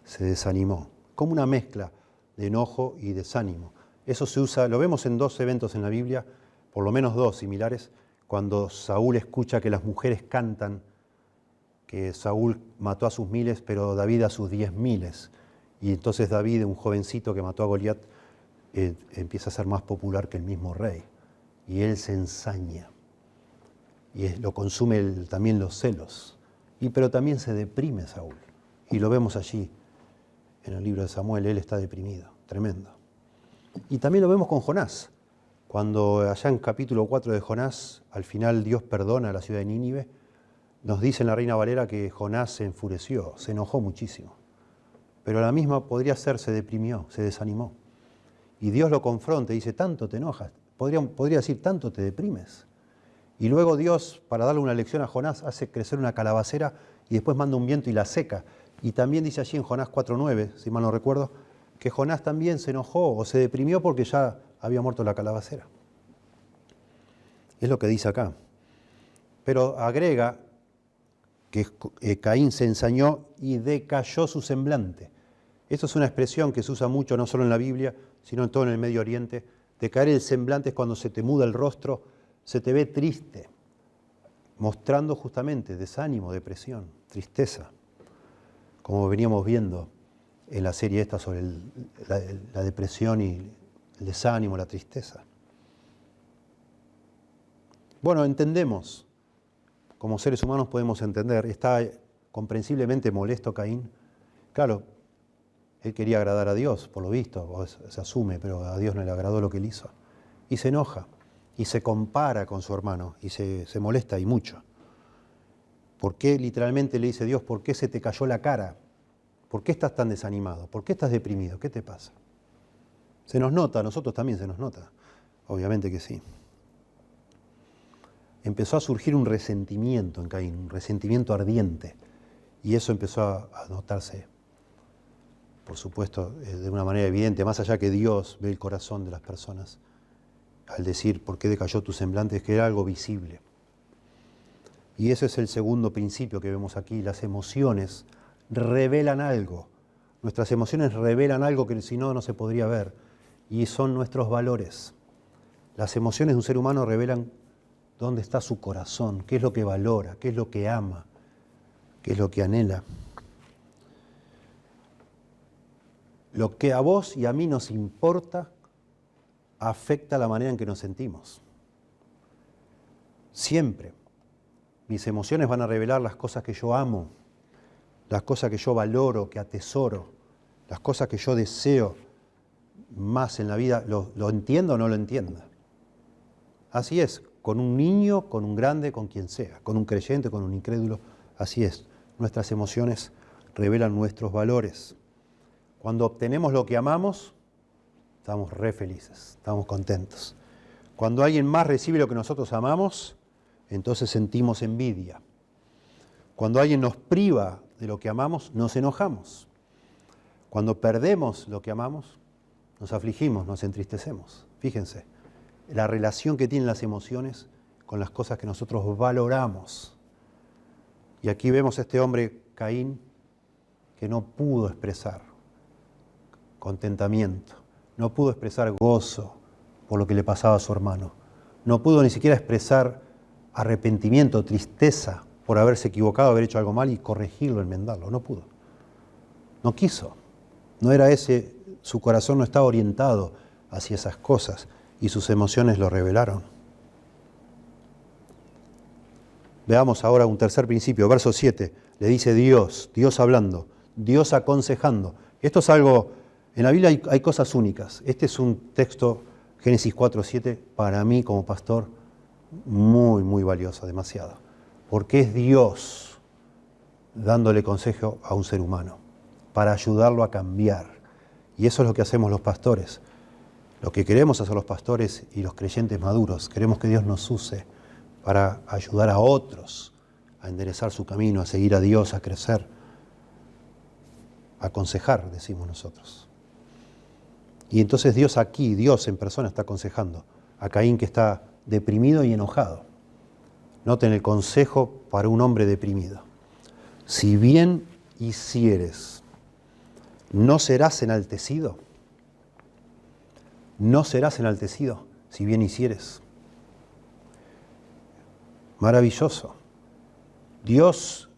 se desanimó, como una mezcla de enojo y desánimo. Eso se usa, lo vemos en 2 eventos en la Biblia, por lo menos 2 similares, cuando Saúl escucha que las mujeres cantan, que Saúl mató a sus 1000, pero David a sus 10.000. Y entonces David, un jovencito que mató a Goliat, empieza a ser más popular que el mismo rey. Y él se ensaña. Y lo consume también los celos. Pero también se deprime Saúl. Y lo vemos allí, en el libro de Samuel, él está deprimido, tremendo. Y también lo vemos con Jonás. Cuando allá en capítulo 4 de Jonás, al final Dios perdona a la ciudad de Nínive, nos dice en la Reina Valera que Jonás se enfureció, se enojó muchísimo. Pero la misma podría ser, se deprimió, se desanimó. Y Dios lo confronta y dice, tanto te enojas, podría decir, tanto te deprimes. Y luego Dios, para darle una lección a Jonás, hace crecer una calabacera y después manda un viento y la seca. Y también dice allí en Jonás 4:9, si mal no recuerdo, que Jonás también se enojó o se deprimió porque ya había muerto la calabacera. Es lo que dice acá. Pero agrega que Caín se ensañó y decayó su semblante. Esto es una expresión que se usa mucho no solo en la Biblia, sino en todo en el Medio Oriente. Decaer el semblante es cuando se te muda el rostro, se te ve triste, mostrando justamente desánimo, depresión, tristeza, como veníamos viendo en la serie esta sobre la depresión y el desánimo, la tristeza. Bueno, entendemos, como seres humanos podemos entender, está comprensiblemente molesto Caín. Claro, él quería agradar a Dios, por lo visto, o se asume, pero a Dios no le agradó lo que él hizo. Y se enoja, y se compara con su hermano, y se molesta y mucho. ¿Por qué literalmente le dice Dios, por qué se te cayó la cara? ¿Por qué estás tan desanimado? ¿Por qué estás deprimido? ¿Qué te pasa? Se nos nota, a nosotros también se nos nota, obviamente que sí. Empezó a surgir un resentimiento en Caín, un resentimiento ardiente, y eso empezó a notarse, por supuesto, de una manera evidente, más allá que Dios ve el corazón de las personas, al decir, ¿por qué decayó tu semblante? Es que era algo visible. Y ese es el segundo principio que vemos aquí, las emociones revelan algo. Nuestras emociones revelan algo que si no, no se podría ver, y son nuestros valores. Las emociones de un ser humano revelan dónde está su corazón, qué es lo que valora, qué es lo que ama, qué es lo que anhela. Lo que a vos y a mí nos importa afecta la manera en que nos sentimos. Siempre. Mis emociones van a revelar las cosas que yo amo, las cosas que yo valoro, que atesoro, las cosas que yo deseo más en la vida, lo entiendo o no lo entienda. Así es, con un niño, con un grande, con quien sea, con un creyente, con un incrédulo, así es. Nuestras emociones revelan nuestros valores. Cuando obtenemos lo que amamos, estamos re felices, estamos contentos. Cuando alguien más recibe lo que nosotros amamos, entonces sentimos envidia. Cuando alguien nos priva de lo que amamos, nos enojamos. Cuando perdemos lo que amamos, nos afligimos, nos entristecemos. Fíjense, la relación que tienen las emociones con las cosas que nosotros valoramos. Y aquí vemos a este hombre, Caín, que no pudo expresar contentamiento, no pudo expresar gozo por lo que le pasaba a su hermano, no pudo ni siquiera expresar arrepentimiento, tristeza por haberse equivocado, haber hecho algo mal y corregirlo, enmendarlo, no pudo, no quiso, no era ese, su corazón no estaba orientado hacia esas cosas y sus emociones lo revelaron. Veamos ahora un tercer principio, verso 7, le dice Dios hablando, Dios aconsejando. Esto es algo, en la Biblia hay cosas únicas. Este es un texto Génesis 4:7, para mí como pastor, muy, muy valiosa, demasiado. Porque es Dios dándole consejo a un ser humano, para ayudarlo a cambiar. Y eso es lo que hacemos los pastores. Lo que queremos hacer los pastores y los creyentes maduros, queremos que Dios nos use para ayudar a otros a enderezar su camino, a seguir a Dios, a crecer, a aconsejar, decimos nosotros. Y entonces Dios aquí, Dios en persona está aconsejando a Caín, que está deprimido y enojado. Noten el consejo para un hombre deprimido. Si bien hicieres, ¿no serás enaltecido? No serás enaltecido si bien hicieres. Maravilloso. Dios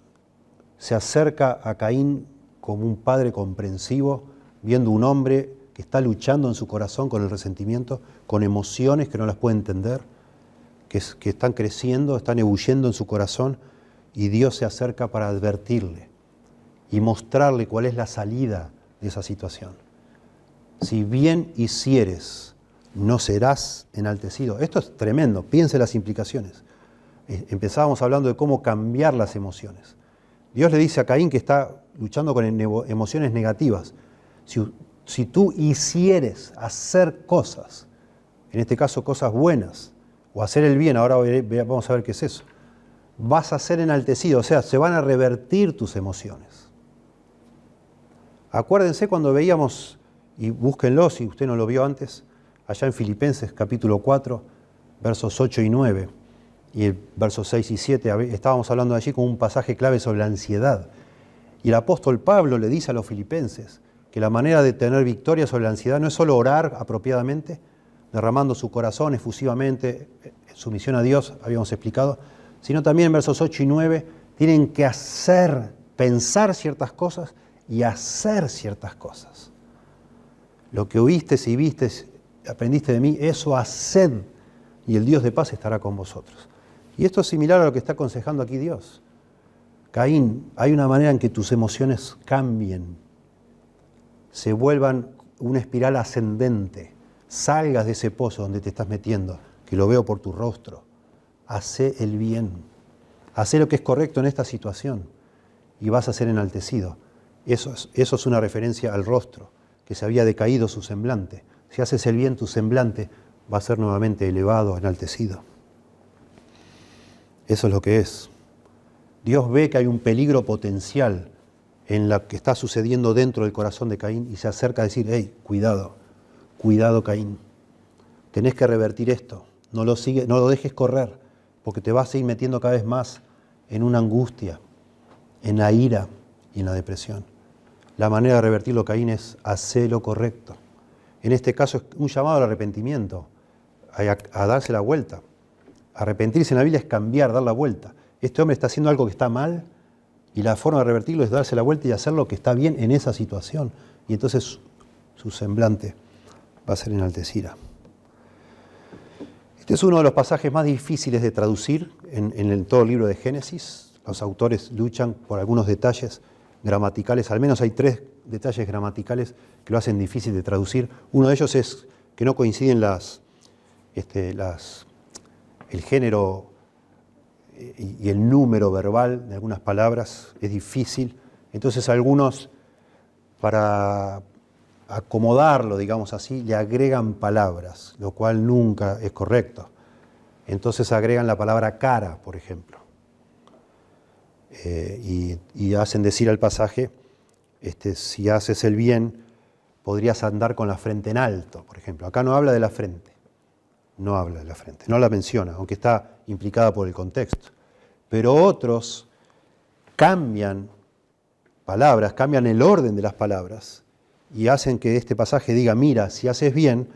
se acerca a Caín como un padre comprensivo, viendo un hombre que está luchando en su corazón con el resentimiento, con emociones que no las puede entender, que están creciendo, están ebulliendo en su corazón, y Dios se acerca para advertirle y mostrarle cuál es la salida de esa situación. Si bien hicieres, no serás enaltecido. Esto es tremendo, piense las implicaciones. Empezábamos hablando de cómo cambiar las emociones. Dios le dice a Caín que está luchando con emociones negativas. Si tú hicieres hacer cosas, en este caso cosas buenas, o hacer el bien, ahora vamos a ver qué es eso, vas a ser enaltecido, o sea, se van a revertir tus emociones. Acuérdense cuando veíamos, y búsquenlo si usted no lo vio antes, allá en Filipenses capítulo 4, versos 8 y 9, y el versos 6 y 7, estábamos hablando allí con un pasaje clave sobre la ansiedad. Y el apóstol Pablo le dice a los filipenses que la manera de tener victoria sobre la ansiedad no es solo orar apropiadamente, derramando su corazón efusivamente en sumisión a Dios, habíamos explicado, sino también en versos 8 y 9 tienen que pensar ciertas cosas y hacer ciertas cosas. Lo que oíste y viste, aprendiste de mí, eso haced, y el Dios de paz estará con vosotros. Y esto es similar a lo que está aconsejando aquí Dios. Caín, hay una manera en que tus emociones cambien, se vuelvan una espiral ascendente, salgas de ese pozo donde te estás metiendo, que lo veo por tu rostro. Hacé el bien, hacé lo que es correcto en esta situación y vas a ser enaltecido. Eso es una referencia al rostro, que se había decaído su semblante. Si haces el bien, tu semblante va a ser nuevamente elevado, enaltecido. Eso es lo que es. Dios ve que hay un peligro potencial en lo que está sucediendo dentro del corazón de Caín y se acerca a decir, hey, cuidado, cuidado Caín, tenés que revertir esto, no lo dejes correr, porque te vas a ir metiendo cada vez más en una angustia, en la ira y en la depresión. La manera de revertirlo, Caín, es hacer lo correcto. En este caso es un llamado al arrepentimiento, a darse la vuelta. Arrepentirse en la Biblia es cambiar, dar la vuelta. Este hombre está haciendo algo que está mal y la forma de revertirlo es darse la vuelta y hacer lo que está bien en esa situación. Y entonces su semblante va a ser enaltecida. Este es uno de los pasajes más difíciles de traducir en todo el libro de Génesis. Los autores luchan por algunos detalles gramaticales, al menos hay 3 detalles gramaticales que lo hacen difícil de traducir. Uno de ellos es que no coinciden el género y el número verbal de algunas palabras, es difícil. Entonces algunos, para acomodarlo, digamos así, le agregan palabras, lo cual nunca es correcto. Entonces agregan la palabra cara, por ejemplo. Y hacen decir al pasaje, si haces el bien, podrías andar con la frente en alto, por ejemplo. Acá no habla de la frente, no habla de la frente, no la menciona, aunque está implicada por el contexto. Pero otros cambian palabras, cambian el orden de las palabras y hacen que este pasaje diga, mira, si haces bien,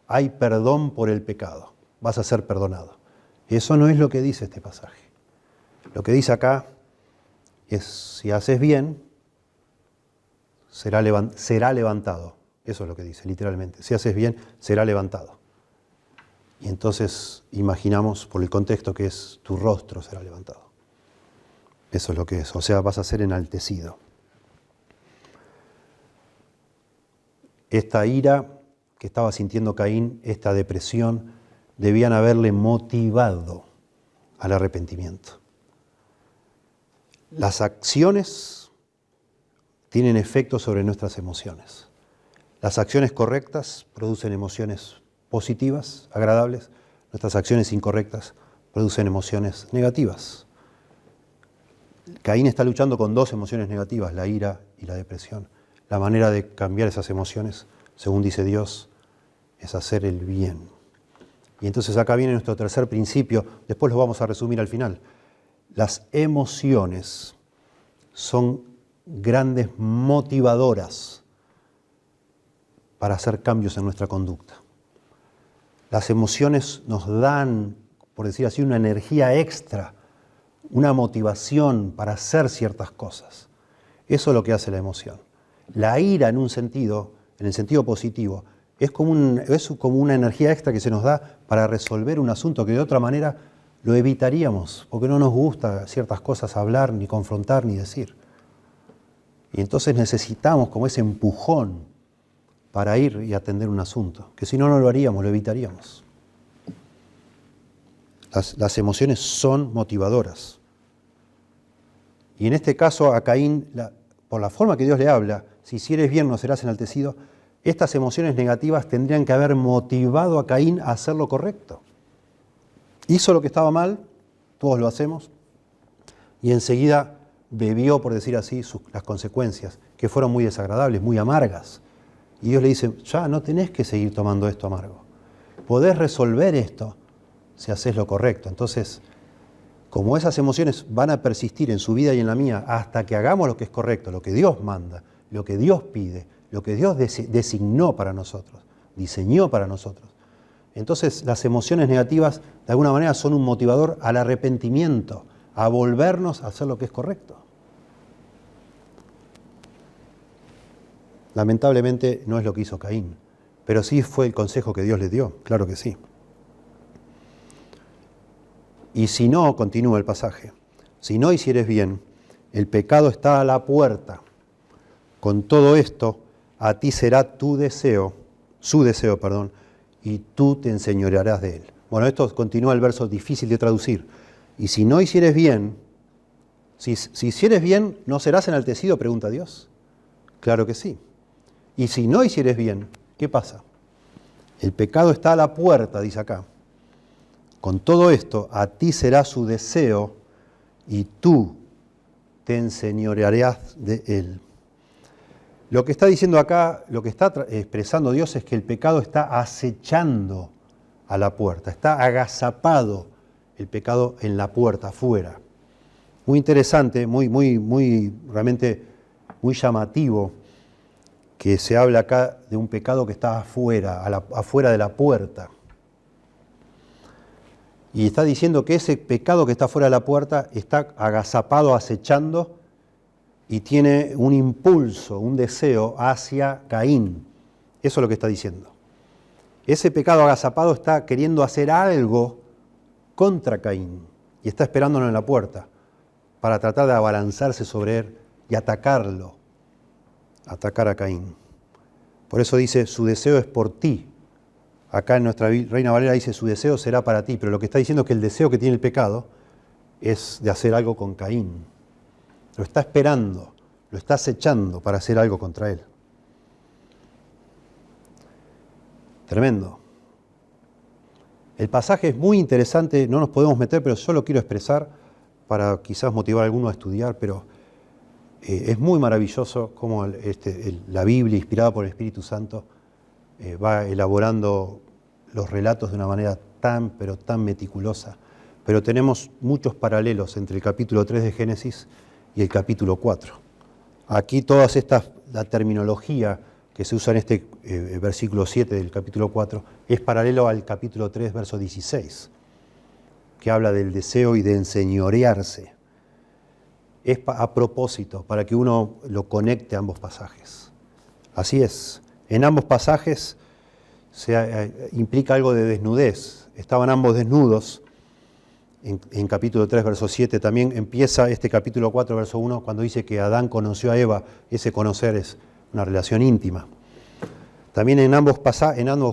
hay perdón por el pecado, vas a ser perdonado. Eso no es lo que dice este pasaje. Lo que dice acá es, si haces bien, será levantado. Eso es lo que dice, literalmente. Si haces bien, será levantado. Y entonces imaginamos por el contexto que es tu rostro será levantado. Eso es lo que es, o sea, vas a ser enaltecido. Esta ira que estaba sintiendo Caín, esta depresión, debían haberle motivado al arrepentimiento. Las acciones tienen efecto sobre nuestras emociones. Las acciones correctas producen emociones positivas, agradables. Nuestras acciones incorrectas producen emociones negativas. Caín está luchando con dos emociones negativas, la ira y la depresión. La manera de cambiar esas emociones, según dice Dios, es hacer el bien. Y entonces acá viene nuestro tercer principio, después lo vamos a resumir al final. Las emociones son grandes motivadoras para hacer cambios en nuestra conducta. Las emociones nos dan, por decir así, una energía extra, una motivación para hacer ciertas cosas. Eso es lo que hace la emoción. La ira, en un sentido, en el sentido positivo, es como una energía extra que se nos da para resolver un asunto que de otra manera lo evitaríamos, porque no nos gusta ciertas cosas hablar, ni confrontar, ni decir. Y entonces necesitamos como ese empujón para ir y atender un asunto, que si no, no lo haríamos, lo evitaríamos. Las emociones son motivadoras. Y en este caso a Caín, por la forma que Dios le habla, si hicieres bien no serás enaltecido, estas emociones negativas tendrían que haber motivado a Caín a hacer lo correcto. Hizo lo que estaba mal, todos lo hacemos, y enseguida bebió, por decir así, las consecuencias, que fueron muy desagradables, muy amargas. Y Dios le dice, ya no tenés que seguir tomando esto amargo. Podés resolver esto si haces lo correcto. Entonces, como esas emociones van a persistir en su vida y en la mía hasta que hagamos lo que es correcto, lo que Dios manda, lo que Dios pide, lo que Dios designó para nosotros, diseñó para nosotros. Entonces las emociones negativas de alguna manera son un motivador al arrepentimiento, a volvernos a hacer lo que es correcto. Lamentablemente no es lo que hizo Caín, pero sí fue el consejo que Dios le dio, claro que sí. Y si no, continúa el pasaje, si no hicieres bien, el pecado está a la puerta. Con todo esto, a ti será su deseo, y tú te enseñorearás de él. Bueno, esto continúa el verso difícil de traducir. Y si no hicieres bien, si hicieres bien, ¿no serás enaltecido?, pregunta Dios. Claro que sí. Y si no hicieres bien, ¿qué pasa? El pecado está a la puerta, dice acá. Con todo esto, a ti será su deseo y tú te enseñorearás de él. Lo que está diciendo acá, lo que está expresando Dios es que el pecado está acechando a la puerta, está agazapado el pecado en la puerta, afuera. Muy interesante, realmente muy llamativo que se habla acá de un pecado que está afuera, afuera de la puerta. Y está diciendo que ese pecado que está fuera de la puerta está agazapado, acechando, y tiene un impulso, un deseo hacia Caín. Eso es lo que está diciendo. Ese pecado agazapado está queriendo hacer algo contra Caín y está esperándolo en la puerta para tratar de abalanzarse sobre él y atacarlo, atacar a Caín. Por eso dice, su deseo es por ti. Acá en nuestra Reina Valera dice, su deseo será para ti, pero lo que está diciendo es que el deseo que tiene el pecado es de hacer algo con Caín. Lo está esperando, lo está acechando para hacer algo contra él. Tremendo. El pasaje es muy interesante, no nos podemos meter, pero yo lo quiero expresar para quizás motivar a alguno a estudiar, pero es muy maravilloso cómo la Biblia, inspirada por el Espíritu Santo, va elaborando los relatos de una manera tan meticulosa. Pero tenemos muchos paralelos entre el capítulo 3 de Génesis y el capítulo 4. Aquí la terminología que se usa en este versículo 7 del capítulo 4 es paralelo al capítulo 3, verso 16, que habla del deseo y de enseñorearse. Es a propósito, para que uno lo conecte a ambos pasajes. Así es, en ambos pasajes implica algo de desnudez. Estaban ambos desnudos. En capítulo 3, verso 7, también empieza este capítulo 4, verso 1, cuando dice que Adán conoció a Eva. Ese conocer es una relación íntima. También en ambos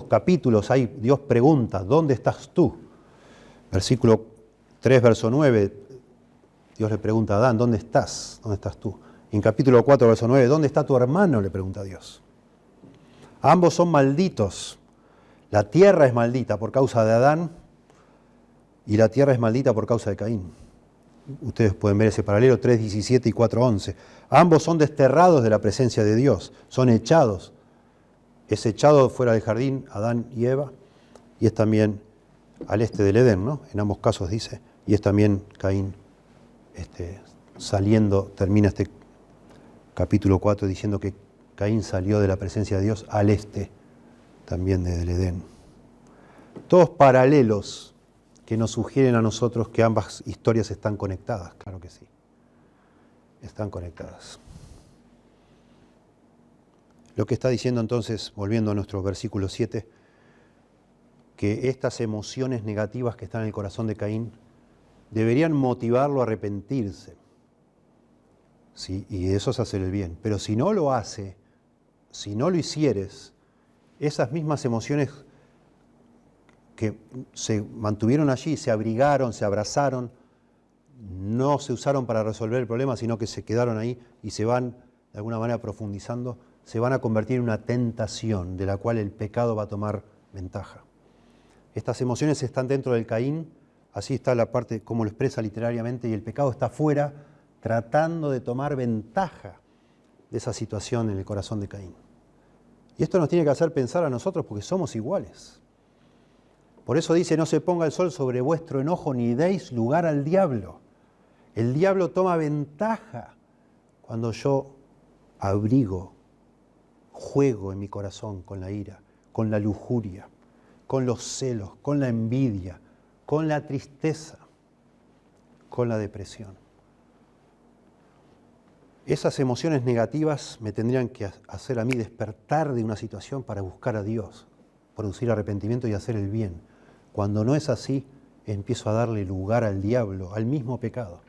capítulos Dios pregunta, ¿dónde estás tú? Versículo 3, verso 9, Dios le pregunta a Adán, ¿dónde estás? ¿Dónde estás tú? Y en capítulo 4, verso 9, ¿dónde está tu hermano? Le pregunta a Dios. Ambos son malditos. La tierra es maldita por causa de Adán y la tierra es maldita por causa de Caín. Ustedes pueden ver ese paralelo, 3:17 y 4:11. Ambos son desterrados de la presencia de Dios, son echados. Es echado fuera del jardín Adán y Eva, y es también al este del Edén, ¿no? En ambos casos dice, y es también Caín saliendo, termina este capítulo 4 diciendo que Caín salió de la presencia de Dios al este también del Edén. Todos paralelos que nos sugieren a nosotros que ambas historias están conectadas, claro que sí, están conectadas. Lo que está diciendo entonces, volviendo a nuestro versículo 7, que estas emociones negativas que están en el corazón de Caín deberían motivarlo a arrepentirse. ¿Sí? Y eso es hacer el bien. Pero si no lo hace, si no lo hicieres, esas mismas emociones que se mantuvieron allí, se abrigaron, se abrazaron, no se usaron para resolver el problema, sino que se quedaron ahí y se van de alguna manera profundizando, se van a convertir en una tentación de la cual el pecado va a tomar ventaja. Estas emociones están dentro del Caín, así está la parte como lo expresa literariamente, y el pecado está afuera tratando de tomar ventaja de esa situación en el corazón de Caín. Y esto nos tiene que hacer pensar a nosotros porque somos iguales. Por eso dice, no se ponga el sol sobre vuestro enojo ni deis lugar al diablo. El diablo toma ventaja cuando yo abrigo, juego en mi corazón con la ira, con la lujuria, con los celos, con la envidia, con la tristeza, con la depresión. Esas emociones negativas me tendrían que hacer a mí despertar de una situación para buscar a Dios, producir arrepentimiento y hacer el bien. Cuando no es así, empiezo a darle lugar al diablo, al mismo pecado,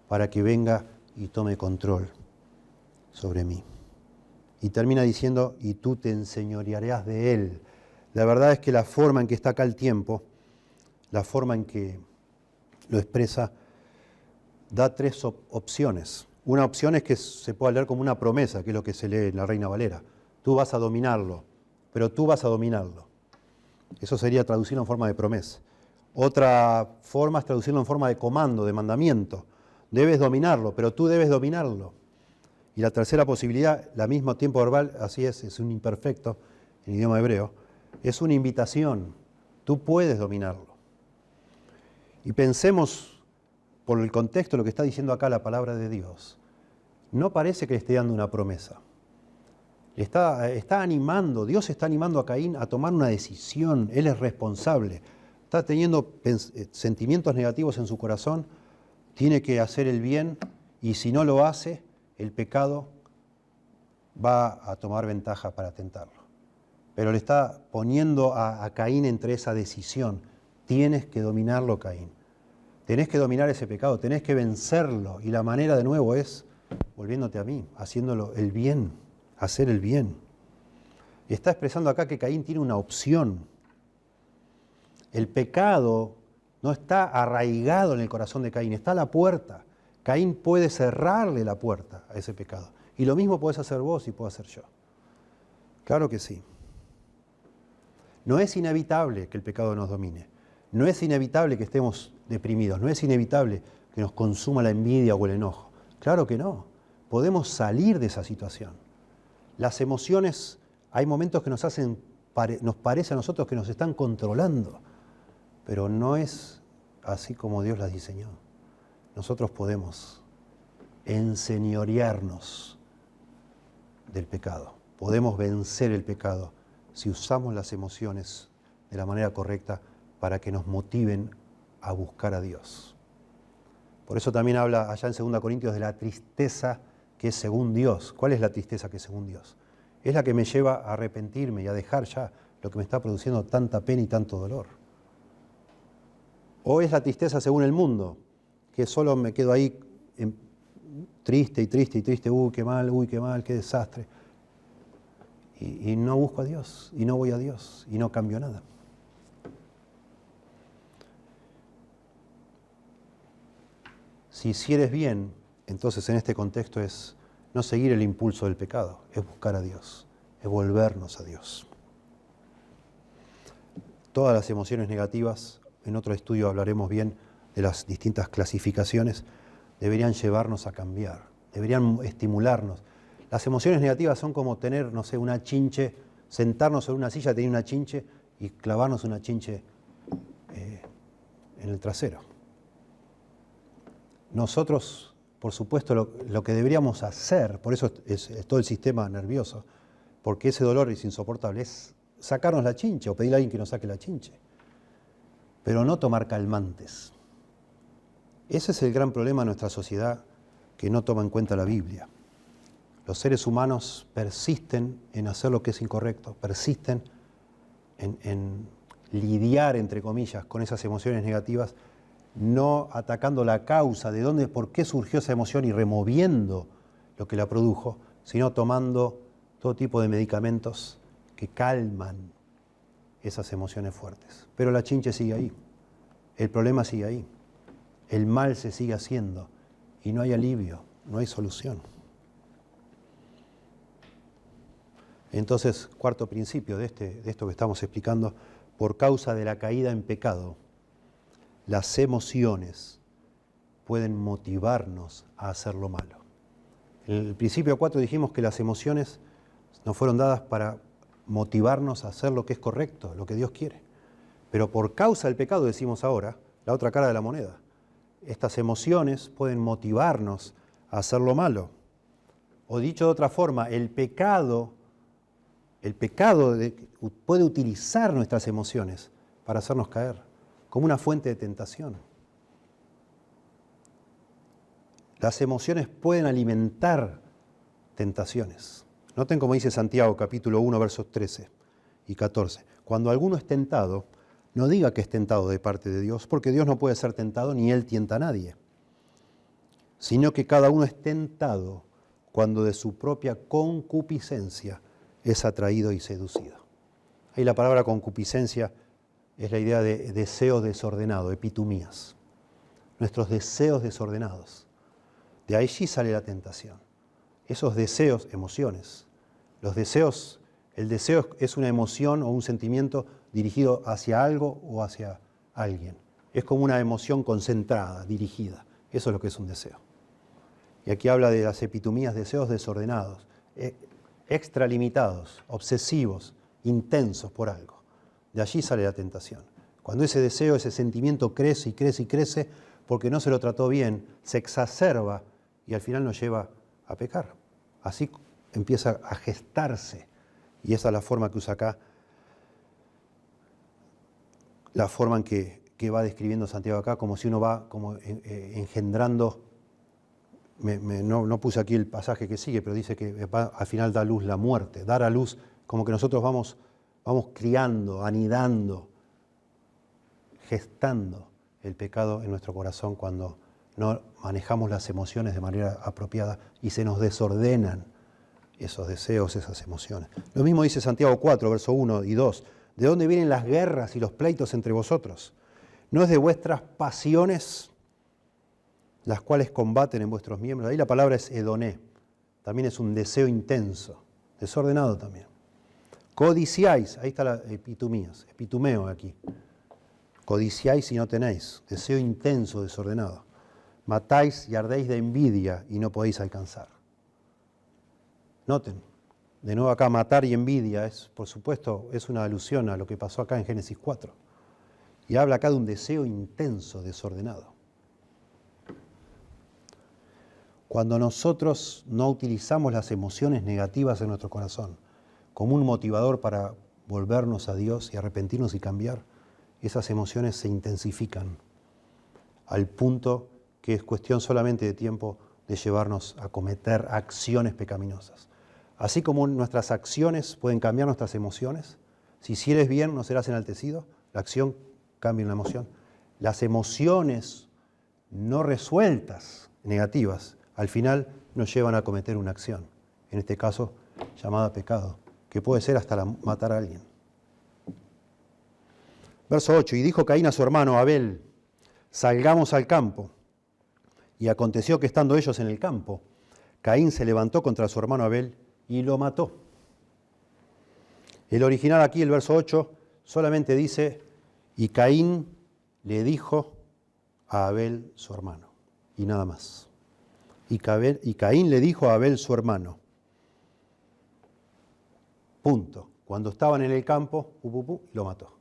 para que venga y tome control sobre mí. Y termina diciendo, y tú te enseñorearás de él. La verdad es que la forma en que está acá el tiempo, la forma en que lo expresa, da tres opciones. Una opción es que se pueda leer como una promesa, que es lo que se lee en la Reina Valera. Tú vas a dominarlo, pero tú vas a dominarlo. Eso sería traducirlo en forma de promesa. Otra forma es traducirlo en forma de comando, de mandamiento. Debes dominarlo, pero tú debes dominarlo. Y la tercera posibilidad, la mismo tiempo verbal, así es un imperfecto en idioma hebreo, es una invitación. Tú puedes dominarlo. Y pensemos, por el contexto de lo que está diciendo acá la palabra de Dios, no parece que le esté dando una promesa. Está animando, Dios está animando a Caín a tomar una decisión, él es responsable. Está teniendo sentimientos negativos en su corazón, tiene que hacer el bien y si no lo hace, el pecado va a tomar ventaja para tentarlo. Pero le está poniendo a Caín entre esa decisión. Tienes que dominarlo, Caín. Tenés que dominar ese pecado, tenés que vencerlo. Y la manera de nuevo es volviéndote a mí, haciéndolo el bien, hacer el bien. Y está expresando acá que Caín tiene una opción. El pecado no está arraigado en el corazón de Caín, está a la puerta. Caín puede cerrarle la puerta a ese pecado. Y lo mismo podés hacer vos y puedo hacer yo. Claro que sí. No es inevitable que el pecado nos domine. No es inevitable que estemos deprimidos. No es inevitable que nos consuma la envidia o el enojo. Claro que no. Podemos salir de esa situación. Las emociones, hay momentos que nos parece a nosotros que nos están controlando. Pero no es así como Dios las diseñó. Nosotros podemos enseñorearnos del pecado. Podemos vencer el pecado si usamos las emociones de la manera correcta para que nos motiven a buscar a Dios. Por eso también habla allá en 2 Corintios de la tristeza que es según Dios. ¿Cuál es la tristeza que es según Dios? Es la que me lleva a arrepentirme y a dejar ya lo que me está produciendo tanta pena y tanto dolor. O es la tristeza según el mundo, que solo me quedo ahí triste y triste y triste, uy, qué mal, qué desastre. y no busco a Dios, y no voy a Dios, y no cambio nada. Si hicieres bien, entonces en este contexto es no seguir el impulso del pecado, es buscar a Dios, es volvernos a Dios. Todas las emociones negativas, en otro estudio hablaremos bien de las distintas clasificaciones, deberían llevarnos a cambiar, deberían estimularnos. Las emociones negativas son como tener, no sé, una chinche, sentarnos en una silla, tener una chinche y clavarnos una chinche en el trasero. Nosotros, por supuesto, lo que deberíamos hacer, por eso es todo el sistema nervioso, porque ese dolor es insoportable, es sacarnos la chinche o pedirle a alguien que nos saque la chinche, pero no tomar calmantes. Ese es el gran problema de nuestra sociedad, que no toma en cuenta la Biblia. Los seres humanos persisten en hacer lo que es incorrecto, persisten en lidiar, entre comillas, con esas emociones negativas, no atacando la causa de dónde, por qué surgió esa emoción y removiendo lo que la produjo, sino tomando todo tipo de medicamentos que calman esas emociones fuertes. Pero la chinche sigue ahí, el problema sigue ahí, el mal se sigue haciendo y no hay alivio, no hay solución. Entonces, cuarto principio de esto que estamos explicando, por causa de la caída en pecado, las emociones pueden motivarnos a hacer lo malo. En el principio 4 dijimos que las emociones nos fueron dadas para motivarnos a hacer lo que es correcto, lo que Dios quiere. Pero por causa del pecado, decimos ahora, la otra cara de la moneda, estas emociones pueden motivarnos a hacer lo malo. O dicho de otra forma, el pecado puede utilizar nuestras emociones para hacernos caer, como una fuente de tentación. Las emociones pueden alimentar tentaciones. Noten cómo dice Santiago, capítulo 1, versos 13 y 14. Cuando alguno es tentado, no diga que es tentado de parte de Dios, porque Dios no puede ser tentado ni Él tienta a nadie, sino que cada uno es tentado cuando de su propia concupiscencia es atraído y seducido. Ahí la palabra concupiscencia es la idea de deseo desordenado, epitumías. Nuestros deseos desordenados. De allí sale la tentación. Esos deseos, emociones. Los deseos, el deseo es una emoción o un sentimiento dirigido hacia algo o hacia alguien. Es como una emoción concentrada, dirigida. Eso es lo que es un deseo. Y aquí habla de las epitumías, deseos desordenados, extralimitados, obsesivos, intensos por algo. De allí sale la tentación. Cuando ese deseo, ese sentimiento crece y crece y crece, porque no se lo trató bien, se exacerba y al final nos lleva a pecar. Así empieza a gestarse. Y esa es la forma que usa acá, la forma en que va describiendo Santiago acá, como si uno va como engendrando. No puse aquí el pasaje que sigue, pero dice que al final da a luz la muerte. Dar a luz, como que nosotros vamos criando, anidando, gestando el pecado en nuestro corazón cuando no manejamos las emociones de manera apropiada y se nos desordenan esos deseos, esas emociones. Lo mismo dice Santiago 4, verso 1 y 2. ¿De dónde vienen las guerras y los pleitos entre vosotros? ¿No es de vuestras pasiones las cuales combaten en vuestros miembros? Ahí la palabra es edoné. También es un deseo intenso, desordenado también. Codiciáis, ahí está la epitumías, epitumeo aquí. Codiciáis y no tenéis, deseo intenso, desordenado. Matáis y ardéis de envidia y no podéis alcanzar. Noten, de nuevo acá matar y envidia por supuesto, es una alusión a lo que pasó acá en Génesis 4. Y habla acá de un deseo intenso, desordenado. Cuando nosotros no utilizamos las emociones negativas en nuestro corazón como un motivador para volvernos a Dios y arrepentirnos y cambiar, esas emociones se intensifican al punto que es cuestión solamente de tiempo de llevarnos a cometer acciones pecaminosas. Así como nuestras acciones pueden cambiar nuestras emociones, si hicieres bien no serás enaltecido, la acción cambia en la emoción. Las emociones no resueltas, negativas, al final nos llevan a cometer una acción, en este caso llamada pecado, que puede ser hasta matar a alguien. Verso 8, y dijo Caín a su hermano Abel, salgamos al campo. Y aconteció que estando ellos en el campo, Caín se levantó contra su hermano Abel y lo mató. El original aquí, el verso 8, solamente dice, y Caín le dijo a Abel su hermano, y nada más. Y Caín le dijo a Abel su hermano. Punto. Cuando estaban en el campo, lo mató.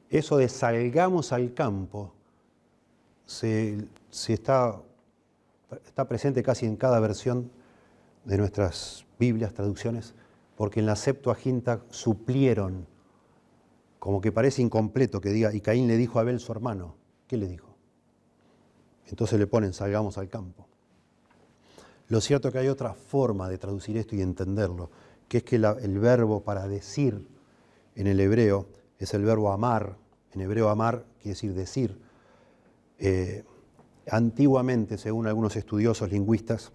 Eso de salgamos al campo está presente casi en cada versión de nuestras Biblias, traducciones, porque en la Septuaginta suplieron, como que parece incompleto que diga, y Caín le dijo a Abel su hermano. ¿Qué le dijo? Entonces le ponen, salgamos al campo. Lo cierto es que hay otra forma de traducir esto y entenderlo, que es que el verbo para decir en el hebreo es el verbo amar. En hebreo amar quiere decir decir. Antiguamente, según algunos estudiosos lingüistas,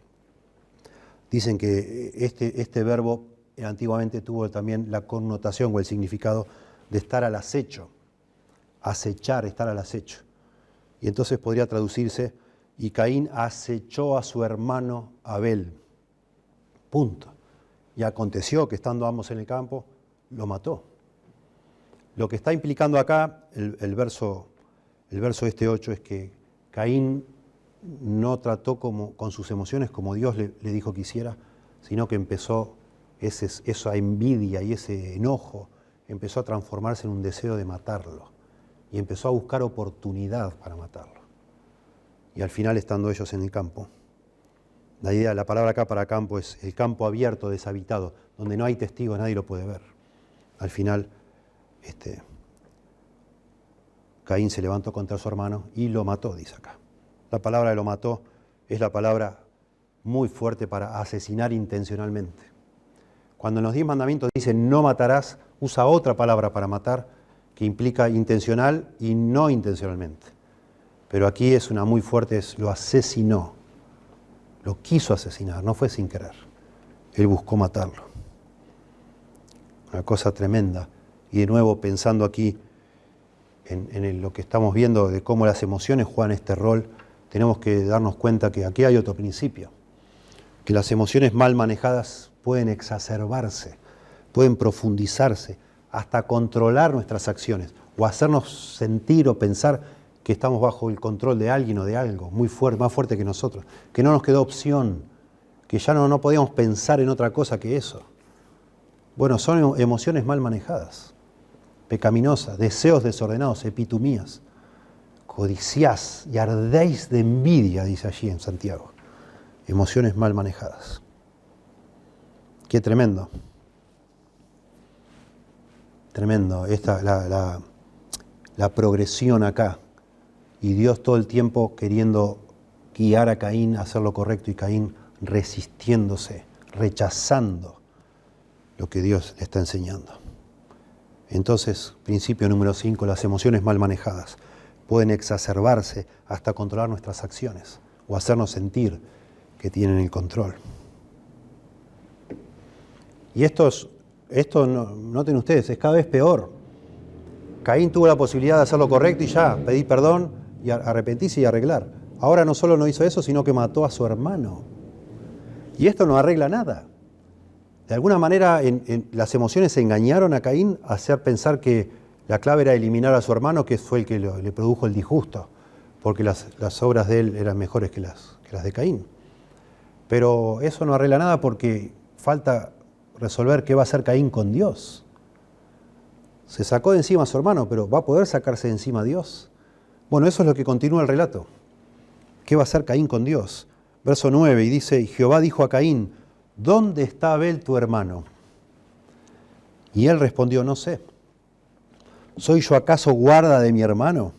dicen que este verbo antiguamente tuvo también la connotación o el significado de estar al acecho, acechar, estar al acecho. Y entonces podría traducirse, y Caín acechó a su hermano Abel. Punto. Y aconteció que estando ambos en el campo, lo mató. Lo que está implicando acá el verso 8 es que Caín no trató con sus emociones como Dios le dijo que hiciera, sino que empezó esa envidia y ese enojo, empezó a transformarse en un deseo de matarlo. Y empezó a buscar oportunidad para matarlo. Y al final, estando ellos en el campo, la palabra acá para campo es el campo abierto, deshabitado, donde no hay testigos, nadie lo puede ver. Al final, Caín se levantó contra su hermano y lo mató, dice acá. La palabra de lo mató es la palabra muy fuerte para asesinar intencionalmente. Cuando en los 10 mandamientos dice no matarás, usa otra palabra para matar que implica intencional y no intencionalmente. Pero aquí es una muy fuerte, lo asesinó. Lo quiso asesinar, no fue sin querer. Él buscó matarlo. Una cosa tremenda. Y de nuevo, pensando aquí en lo que estamos viendo de cómo las emociones juegan este rol, tenemos que darnos cuenta que aquí hay otro principio. Que las emociones mal manejadas pueden exacerbarse, pueden profundizarse, hasta controlar nuestras acciones, o hacernos sentir o pensar que estamos bajo el control de alguien o de algo muy fuerte, más fuerte que nosotros, que no nos quedó opción, que ya no podíamos pensar en otra cosa que eso. Bueno, son emociones mal manejadas, pecaminosas, deseos desordenados, epitumías, codiciás y ardéis de envidia, dice allí en Santiago. Emociones mal manejadas. Qué tremendo. Tremendo. La progresión acá. Y Dios todo el tiempo queriendo guiar a Caín a hacer lo correcto y Caín resistiéndose, rechazando lo que Dios le está enseñando. Entonces, principio número 5, las emociones mal manejadas pueden exacerbarse hasta controlar nuestras acciones o hacernos sentir que tienen el control. Y esto noten ustedes, es cada vez peor. Caín tuvo la posibilidad de hacer lo correcto y ya, pedir perdón y arrepentirse y arreglar. Ahora no solo no hizo eso, sino que mató a su hermano. Y esto no arregla nada. De alguna manera las emociones engañaron a Caín a hacer pensar que la clave era eliminar a su hermano, que fue el que le produjo el disgusto, porque las obras de él eran mejores que las de Caín. Pero eso no arregla nada porque falta resolver qué va a hacer Caín con Dios. Se sacó de encima a su hermano, pero ¿va a poder sacarse de encima a Dios? Bueno, eso es lo que continúa el relato. ¿Qué va a hacer Caín con Dios? Verso 9, y dice, y Jehová dijo a Caín, ¿dónde está Abel tu hermano? Y él respondió, no sé. ¿Soy yo acaso guarda de mi hermano?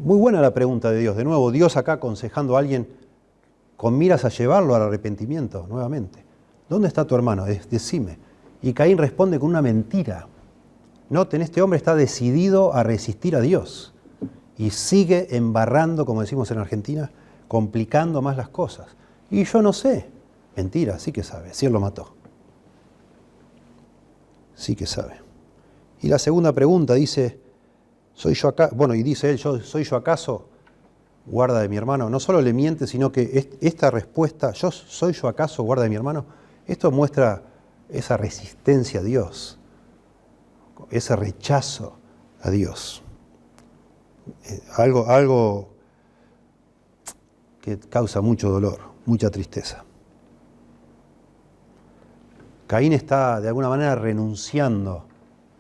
Muy buena la pregunta de Dios. De nuevo, Dios acá aconsejando a alguien con miras a llevarlo al arrepentimiento nuevamente. ¿Dónde está tu hermano? Decime. Y Caín responde con una mentira. Noten, este hombre está decidido a resistir a Dios y sigue embarrando, como decimos en Argentina, complicando más las cosas. Y yo no sé. Mentira, sí que sabe, sí él lo mató. Sí que sabe. Y la segunda pregunta dice, ¿soy yo acá? Bueno, y dice él, ¿soy yo acaso guarda de mi hermano? No solo le miente, sino que esta respuesta, ¿soy yo acaso guarda de mi hermano? Esto muestra esa resistencia a Dios, ese rechazo a Dios. Algo que causa mucho dolor, mucha tristeza. Caín está de alguna manera renunciando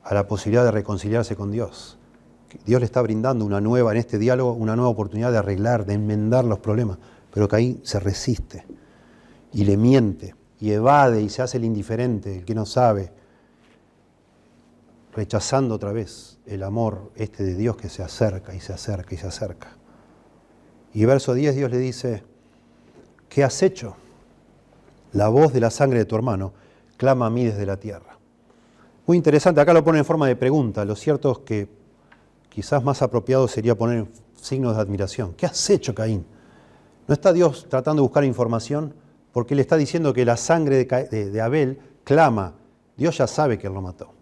a la posibilidad de reconciliarse con Dios. Dios le está brindando en este diálogo, una nueva oportunidad de arreglar, de enmendar los problemas. Pero Caín se resiste y le miente y evade y se hace el indiferente, el que no sabe, rechazando otra vez el amor de Dios que se acerca y se acerca y se acerca. Y verso 10 Dios le dice, ¿qué has hecho? La voz de la sangre de tu hermano clama a mí desde la tierra. Muy interesante, acá lo pone en forma de pregunta. Lo cierto es que quizás más apropiado sería poner signos de admiración. ¿Qué has hecho, Caín? ¿No está Dios tratando de buscar información? Porque le está diciendo que la sangre de Abel clama. Dios ya sabe que él lo mató.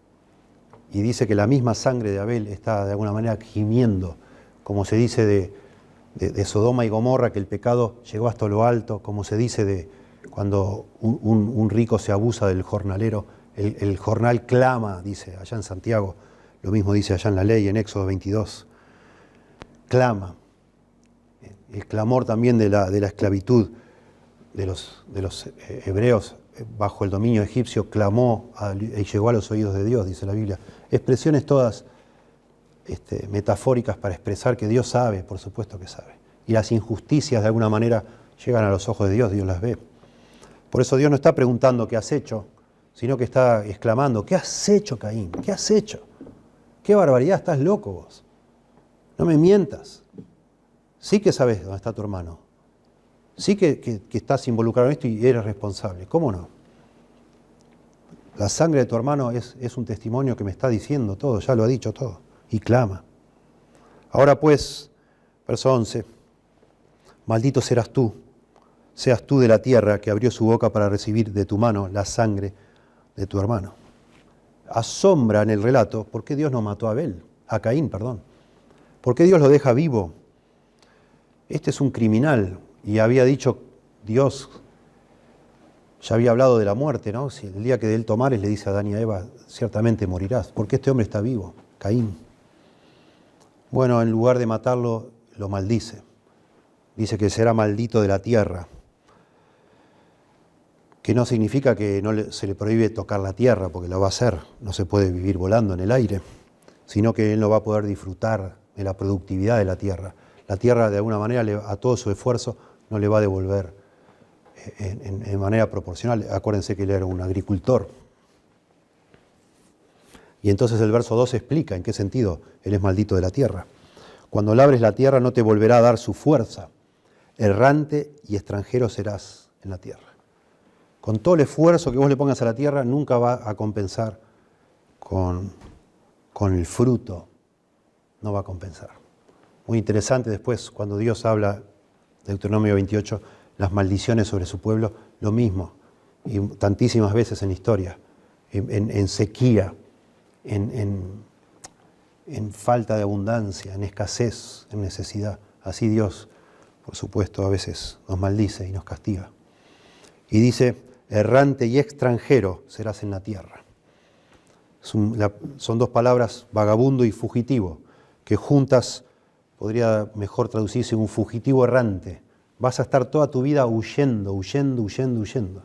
Y dice que la misma sangre de Abel está de alguna manera gimiendo, como se dice de Sodoma y Gomorra, que el pecado llegó hasta lo alto, como se dice de cuando un rico se abusa del jornalero, el jornal clama, dice allá en Santiago, lo mismo dice allá en la ley, en Éxodo 22, clama. El clamor también de la esclavitud de los hebreos bajo el dominio egipcio clamó y llegó a los oídos de Dios, dice la Biblia. Expresiones todas metafóricas para expresar que Dios sabe, por supuesto que sabe. Y las injusticias de alguna manera llegan a los ojos de Dios, Dios las ve. Por eso Dios no está preguntando qué has hecho, sino que está exclamando, ¿qué has hecho, Caín? ¿Qué has hecho? ¡Qué barbaridad! Estás loco vos. No me mientas. Sí que sabes dónde está tu hermano. Sí que estás involucrado en esto y eres responsable. ¿Cómo no? La sangre de tu hermano es un testimonio que me está diciendo todo, ya lo ha dicho todo. Y clama. Ahora pues, verso 11, maldito serás tú, seas tú de la tierra que abrió su boca para recibir de tu mano la sangre de tu hermano. Asombra en el relato por qué Dios no mató a Caín, perdón. ¿Por qué Dios lo deja vivo? Este es un criminal y había dicho Dios, ya había hablado de la muerte, ¿no? Si el día que de él tomares le dice a Adán y a Eva, ciertamente morirás. ¿Por qué este hombre está vivo? Caín. Bueno, en lugar de matarlo, lo maldice. Dice que será maldito de la tierra. Que no significa que se le prohíbe tocar la tierra, porque lo va a hacer. No se puede vivir volando en el aire, sino que él no va a poder disfrutar de la productividad de la tierra. La tierra, de alguna manera, a todo su esfuerzo, no le va a devolver en manera proporcional. Acuérdense que él era un agricultor. Y entonces el verso 2 explica en qué sentido él es maldito de la tierra. Cuando labres la tierra no te volverá a dar su fuerza. Errante y extranjero serás en la tierra. Con todo el esfuerzo que vos le pongas a la tierra, nunca va a compensar con el fruto. No va a compensar. Muy interesante después, cuando Dios habla, de Deuteronomio 28, las maldiciones sobre su pueblo, lo mismo. Y tantísimas veces en la historia, en sequía, en falta de abundancia, en escasez, en necesidad. Así Dios, por supuesto, a veces nos maldice y nos castiga. Y dice, errante y extranjero serás en la tierra. Son dos palabras, vagabundo y fugitivo, que juntas podría mejor traducirse un fugitivo errante. Vas a estar toda tu vida huyendo, huyendo, huyendo, huyendo.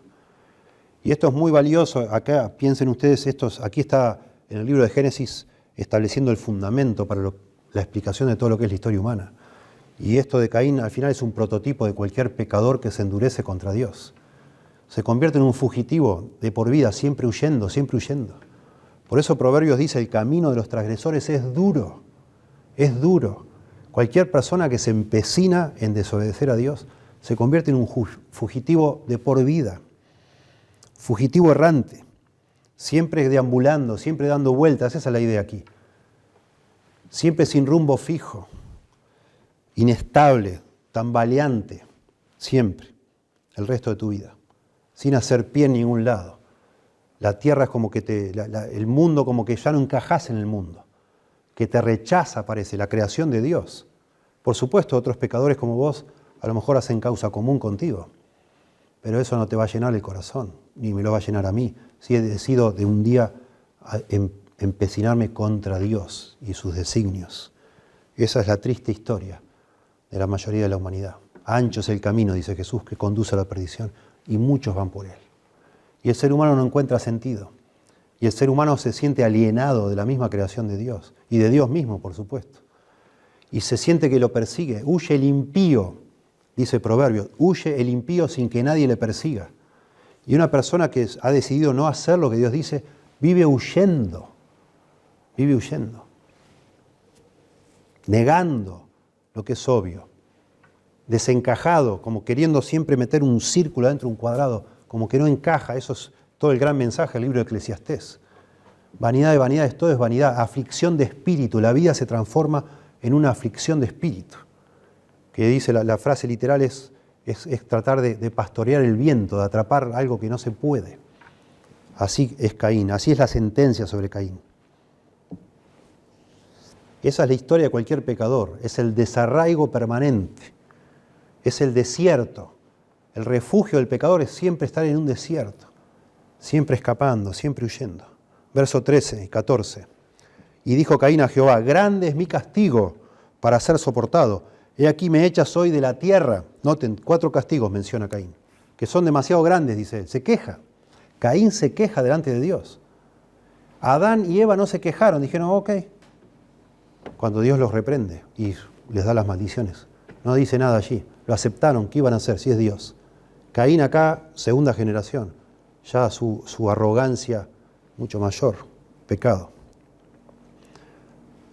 Y esto es muy valioso. Acá, piensen ustedes, aquí está en el libro de Génesis estableciendo el fundamento para la explicación de todo lo que es la historia humana. Y esto de Caín al final es un prototipo de cualquier pecador que se endurece contra Dios. Se convierte en un fugitivo de por vida, siempre huyendo, siempre huyendo. Por eso Proverbios dice, el camino de los transgresores es duro, es duro. Cualquier persona que se empecina en desobedecer a Dios se convierte en un fugitivo de por vida, fugitivo errante, siempre deambulando, siempre dando vueltas, esa es la idea aquí. Siempre sin rumbo fijo, inestable, tambaleante, siempre, el resto de tu vida. sin hacer pie en ningún lado. La tierra es como que el mundo como que ya no encajás en el mundo, que te rechaza, parece, la creación de Dios. Por supuesto, otros pecadores como vos a lo mejor hacen causa común contigo, pero eso no te va a llenar el corazón, ni me lo va a llenar a mí, si he decidido de un día empecinarme contra Dios y sus designios. Esa es la triste historia de la mayoría de la humanidad. Ancho es el camino, dice Jesús, que conduce a la perdición, y muchos van por él. Y el ser humano no encuentra sentido. Y el ser humano se siente alienado de la misma creación de Dios, y de Dios mismo, por supuesto. Y se siente que lo persigue. Huye el impío, dice el proverbio, huye el impío sin que nadie le persiga. Y una persona que ha decidido no hacer lo que Dios dice, vive huyendo, negando lo que es obvio, desencajado, como queriendo siempre meter un círculo dentro de un cuadrado, como que no encaja. Eso es todo el gran mensaje del libro de Eclesiastés. Vanidad de vanidades, todo es vanidad, aflicción de espíritu. La vida se transforma en una aflicción de espíritu. Que dice la frase literal es tratar de pastorear el viento, de atrapar algo que no se puede. Así es Caín, así es la sentencia sobre Caín. Esa es la historia de cualquier pecador, es el desarraigo permanente, es el desierto. El refugio del pecador es siempre estar en un desierto, siempre escapando, siempre huyendo. Verso 13 y 14. Y dijo Caín a Jehová, grande es mi castigo para ser soportado. He aquí me echas hoy de la tierra. Noten, 4 castigos menciona Caín, que son demasiado grandes, dice él. Se queja. Caín se queja delante de Dios. Adán y Eva no se quejaron, dijeron, ok. Cuando Dios los reprende y les da las maldiciones. No dice nada allí. Lo aceptaron. ¿Qué iban a hacer si es Dios? Caín acá, segunda generación. Ya su arrogancia mucho mayor. Pecado.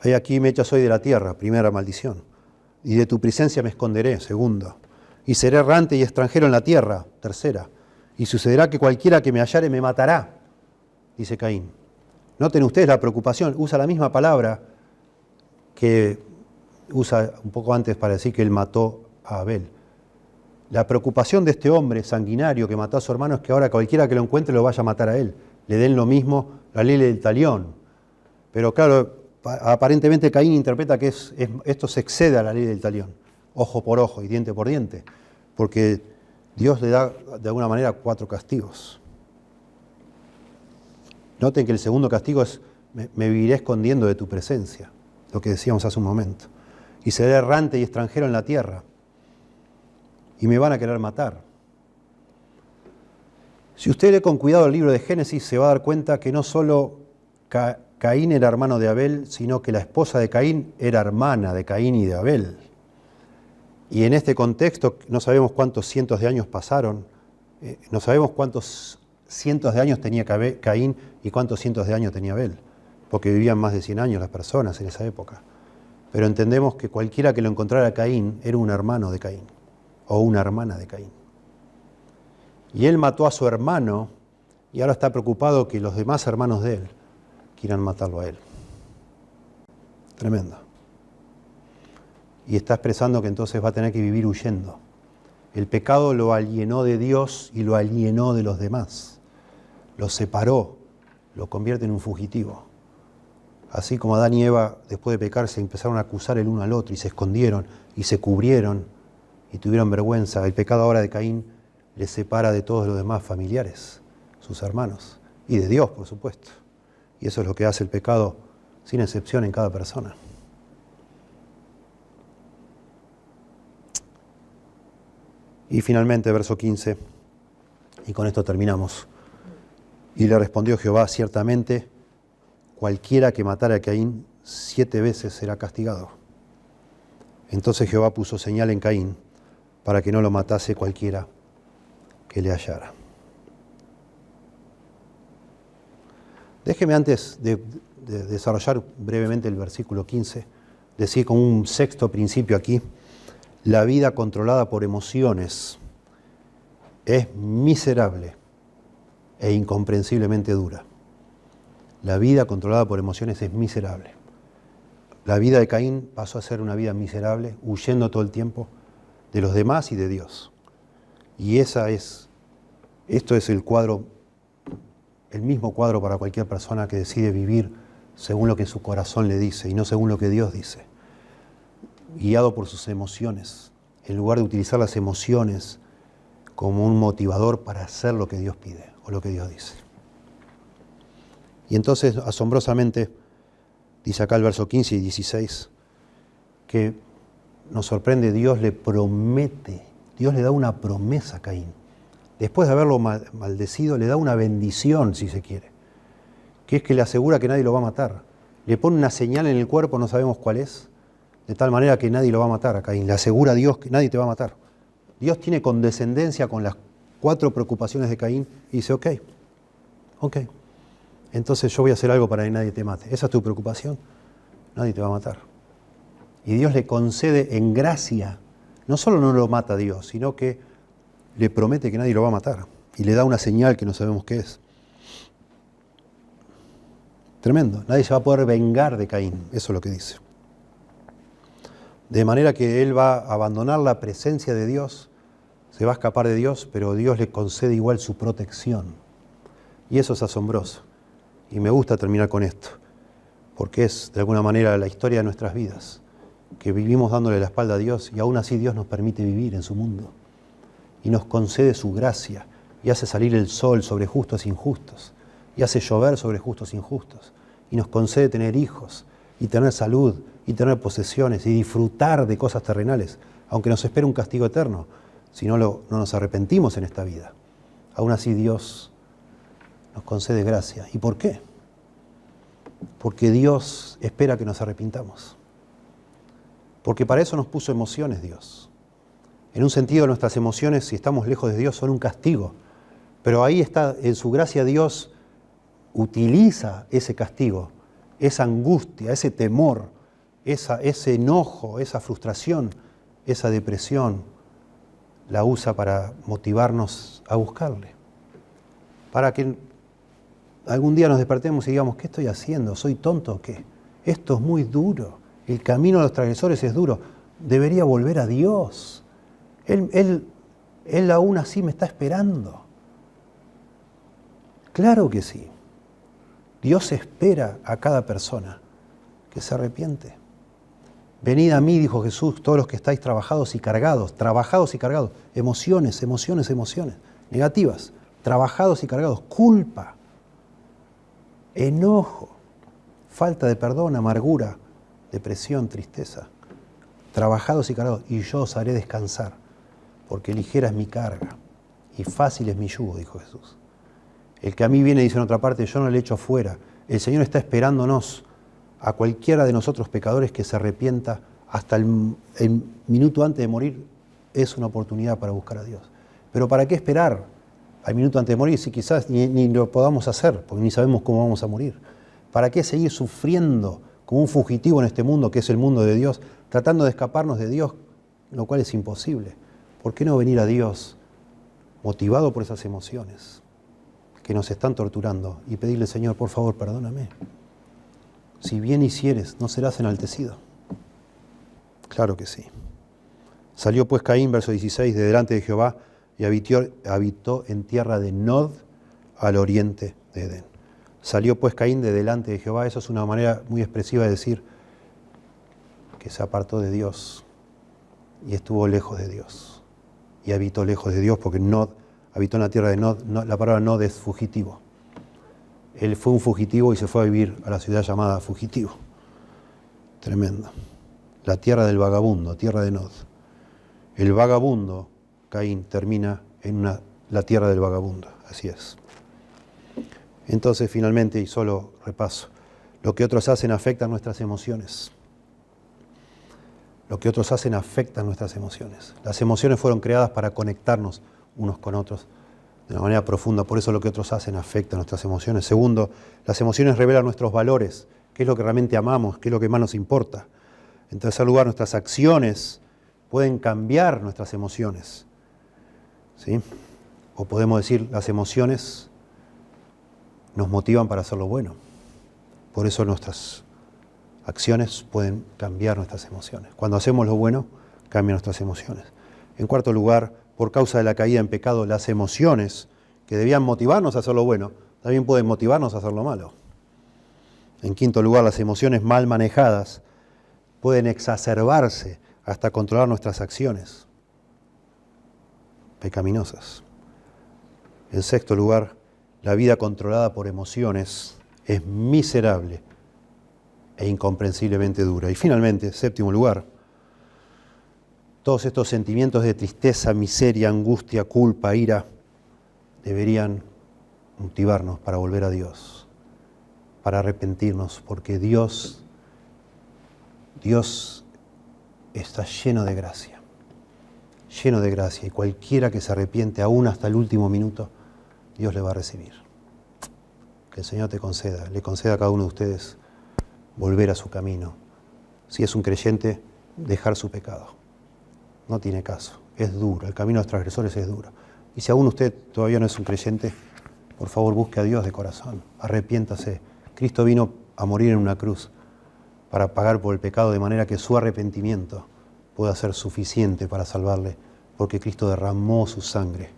He aquí me echas hoy de la tierra, primera maldición. Y de tu presencia me esconderé, segunda. Y seré errante y extranjero en la tierra, tercera. Y sucederá que cualquiera que me hallare me matará, dice Caín. Noten ustedes la preocupación. Usa la misma palabra que usa un poco antes para decir que él mató a Abel. La preocupación de este hombre sanguinario que mató a su hermano es que ahora cualquiera que lo encuentre lo vaya a matar a él. Le den lo mismo, la ley del talión. Pero claro, aparentemente Caín interpreta que esto se excede a la ley del talión. Ojo por ojo y diente por diente. Porque Dios le da de alguna manera 4 castigos. Noten que el segundo castigo es, me viviré escondiendo de tu presencia. Lo que decíamos hace un momento. Y seré errante y extranjero en la tierra. Y me van a querer matar. Si usted lee con cuidado el libro de Génesis, se va a dar cuenta que no solo Caín era hermano de Abel, sino que la esposa de Caín era hermana de Caín y de Abel. Y en este contexto no sabemos cuántos cientos de años pasaron, no sabemos cuántos cientos de años tenía Caín y cuántos cientos de años tenía Abel, porque vivían más de 100 años las personas en esa época. Pero entendemos que cualquiera que lo encontrara a Caín era un hermano de Caín o una hermana de Caín. Y él mató a su hermano y ahora está preocupado que los demás hermanos de él quieran matarlo a él. Tremendo. Y está expresando que entonces va a tener que vivir huyendo. El pecado lo alienó de Dios y lo alienó de los demás. Lo separó, lo convierte en un fugitivo. Así como Adán y Eva, después de pecar, se empezaron a acusar el uno al otro y se escondieron y se cubrieron y tuvieron vergüenza. El pecado ahora de Caín les separa de todos los demás familiares, sus hermanos, y de Dios, por supuesto. Y eso es lo que hace el pecado, sin excepción, en cada persona. Y finalmente, verso 15, y con esto terminamos. Y le respondió Jehová, ciertamente, cualquiera que matara a Caín 7 veces será castigado. Entonces Jehová puso señal en Caín para que no lo matase cualquiera que le hallara. Déjeme antes de desarrollar brevemente el versículo 15, decir como un sexto principio aquí, la vida controlada por emociones es miserable e incomprensiblemente dura. La vida controlada por emociones es miserable. La vida de Caín pasó a ser una vida miserable, huyendo todo el tiempo de los demás y de Dios. Y esa es Esto es el cuadro, el mismo cuadro para cualquier persona que decide vivir según lo que su corazón le dice y no según lo que Dios dice. Guiado por sus emociones, en lugar de utilizar las emociones como un motivador para hacer lo que Dios pide o lo que Dios dice. Y entonces, asombrosamente, dice acá el verso 15 y 16, que nos sorprende, Dios le promete, Dios le da una promesa a Caín. Después de haberlo maldecido, le da una bendición, si se quiere, que es que le asegura que nadie lo va a matar. Le pone una señal en el cuerpo, no sabemos cuál es, de tal manera que nadie lo va a matar a Caín. Le asegura a Dios que nadie te va a matar. Dios tiene condescendencia con las 4 preocupaciones de Caín y dice, ok, entonces yo voy a hacer algo para que nadie te mate. ¿Esa es tu preocupación? Nadie te va a matar. Y Dios le concede en gracia, no solo no lo mata a Dios, sino que le promete que nadie lo va a matar. Y le da una señal que no sabemos qué es. Tremendo. Nadie se va a poder vengar de Caín. Eso es lo que dice. De manera que él va a abandonar la presencia de Dios, se va a escapar de Dios, pero Dios le concede igual su protección. Y eso es asombroso. Y me gusta terminar con esto, porque es de alguna manera la historia de nuestras vidas, que vivimos dándole la espalda a Dios y aún así Dios nos permite vivir en su mundo. Y nos concede su gracia y hace salir el sol sobre justos e injustos y hace llover sobre justos e injustos y nos concede tener hijos y tener salud y tener posesiones y disfrutar de cosas terrenales, aunque nos espera un castigo eterno si no nos arrepentimos en esta vida. Aún así Dios nos concede gracia. ¿Y por qué? Porque Dios espera que nos arrepintamos. Porque para eso nos puso emociones Dios. En un sentido, nuestras emociones, si estamos lejos de Dios, son un castigo. Pero ahí está, en su gracia, Dios utiliza ese castigo, esa angustia, ese temor, ese enojo, esa frustración, esa depresión, la usa para motivarnos a buscarle. Para que algún día nos despertemos y digamos, ¿qué estoy haciendo? ¿Soy tonto o qué? Esto es muy duro. El camino de los transgresores es duro. Debería volver a Dios. Él aún así me está esperando. Claro que sí. Dios espera a cada persona que se arrepiente. Venid a mí, dijo Jesús, todos los que estáis trabajados y cargados, emociones, negativas, trabajados y cargados, culpa, enojo, falta de perdón, amargura, depresión, tristeza, trabajados y cargados, y yo os haré descansar, porque ligera es mi carga y fácil es mi yugo, dijo Jesús. El que a mí viene, dice en otra parte, yo no le echo fuera. El Señor está esperándonos a cualquiera de nosotros pecadores que se arrepienta hasta el minuto antes de morir. Es una oportunidad para buscar a Dios. Pero ¿para qué esperar al minuto antes de morir si quizás ni lo podamos hacer, porque ni sabemos cómo vamos a morir? ¿Para qué seguir sufriendo como un fugitivo en este mundo que es el mundo de Dios, tratando de escaparnos de Dios, lo cual es imposible? ¿Por qué no venir a Dios motivado por esas emociones que nos están torturando y pedirle, Señor, por favor, perdóname? Si bien hicieres, no serás enaltecido. Claro que sí. Salió pues Caín, verso 16, de delante de Jehová y habitó en tierra de Nod, al oriente de Edén. Salió pues Caín de delante de Jehová. Eso es una manera muy expresiva de decir que se apartó de Dios y estuvo lejos de Dios. Y habitó lejos de Dios porque Nod, habitó en la tierra de Nod. La palabra Nod es fugitivo. Él fue un fugitivo y se fue a vivir a la ciudad llamada Fugitivo. Tremendo. La tierra del vagabundo, tierra de Nod. El vagabundo, Caín, termina en la tierra del vagabundo. Así es. Entonces, finalmente, y solo repaso, lo que otros hacen afecta a nuestras emociones. Lo que otros hacen afecta a nuestras emociones. Las emociones fueron creadas para conectarnos unos con otros de una manera profunda. Por eso lo que otros hacen afecta a nuestras emociones. Segundo, las emociones revelan nuestros valores. ¿Qué es lo que realmente amamos? ¿Qué es lo que más nos importa? En tercer lugar, nuestras acciones pueden cambiar nuestras emociones. ¿Sí? O podemos decir, las emociones nos motivan para hacer lo bueno. Por eso nuestras acciones pueden cambiar nuestras emociones. Cuando hacemos lo bueno, cambian nuestras emociones. En cuarto lugar, por causa de la caída en pecado, las emociones que debían motivarnos a hacer lo bueno, también pueden motivarnos a hacer lo malo. En quinto lugar, las emociones mal manejadas pueden exacerbarse hasta controlar nuestras acciones pecaminosas. En sexto lugar, la vida controlada por emociones es miserable e incomprensiblemente dura. Y finalmente, séptimo lugar, todos estos sentimientos de tristeza, miseria, angustia, culpa, ira, deberían motivarnos para volver a Dios, para arrepentirnos, porque Dios está lleno de gracia, y cualquiera que se arrepiente aún hasta el último minuto, Dios le va a recibir. Que el Señor le conceda a cada uno de ustedes volver a su camino. Si es un creyente, dejar su pecado. No tiene caso, es duro, el camino de los transgresores es duro. Y si aún usted todavía no es un creyente, por favor busque a Dios de corazón, arrepiéntase. Cristo vino a morir en una cruz para pagar por el pecado, de manera que su arrepentimiento pueda ser suficiente para salvarle, porque Cristo derramó su sangre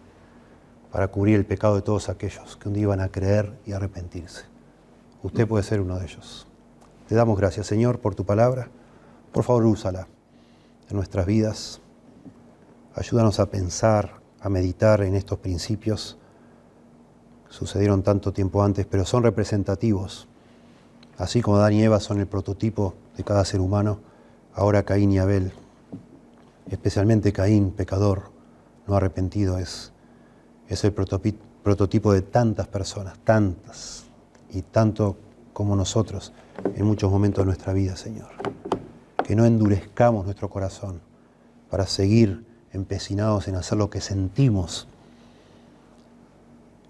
para cubrir el pecado de todos aquellos que un día iban a creer y arrepentirse. Usted puede ser uno de ellos. Te damos gracias, Señor, por tu palabra. Por favor, úsala en nuestras vidas. Ayúdanos a pensar, a meditar en estos principios. Sucedieron tanto tiempo antes, pero son representativos. Así como Adán y Eva son el prototipo de cada ser humano, ahora Caín y Abel, especialmente Caín, pecador, no arrepentido, es el prototipo de tantas personas, tantas, y tanto como nosotros en muchos momentos de nuestra vida, Señor. Que no endurezcamos nuestro corazón para seguir empecinados en hacer lo que sentimos,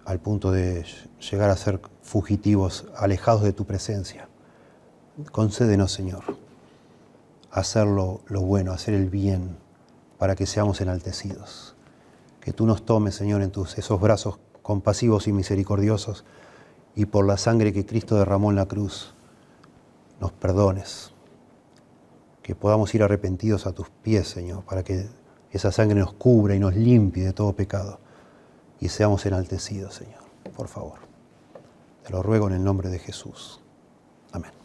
al punto de llegar a ser fugitivos, alejados de tu presencia. Concédenos, Señor, hacer lo bueno, hacer el bien, para que seamos enaltecidos. Que tú nos tomes, Señor, en esos brazos compasivos y misericordiosos, y por la sangre que Cristo derramó en la cruz, nos perdones. Que podamos ir arrepentidos a tus pies, Señor, para que esa sangre nos cubra y nos limpie de todo pecado, y seamos enaltecidos, Señor. Por favor, te lo ruego en el nombre de Jesús. Amén.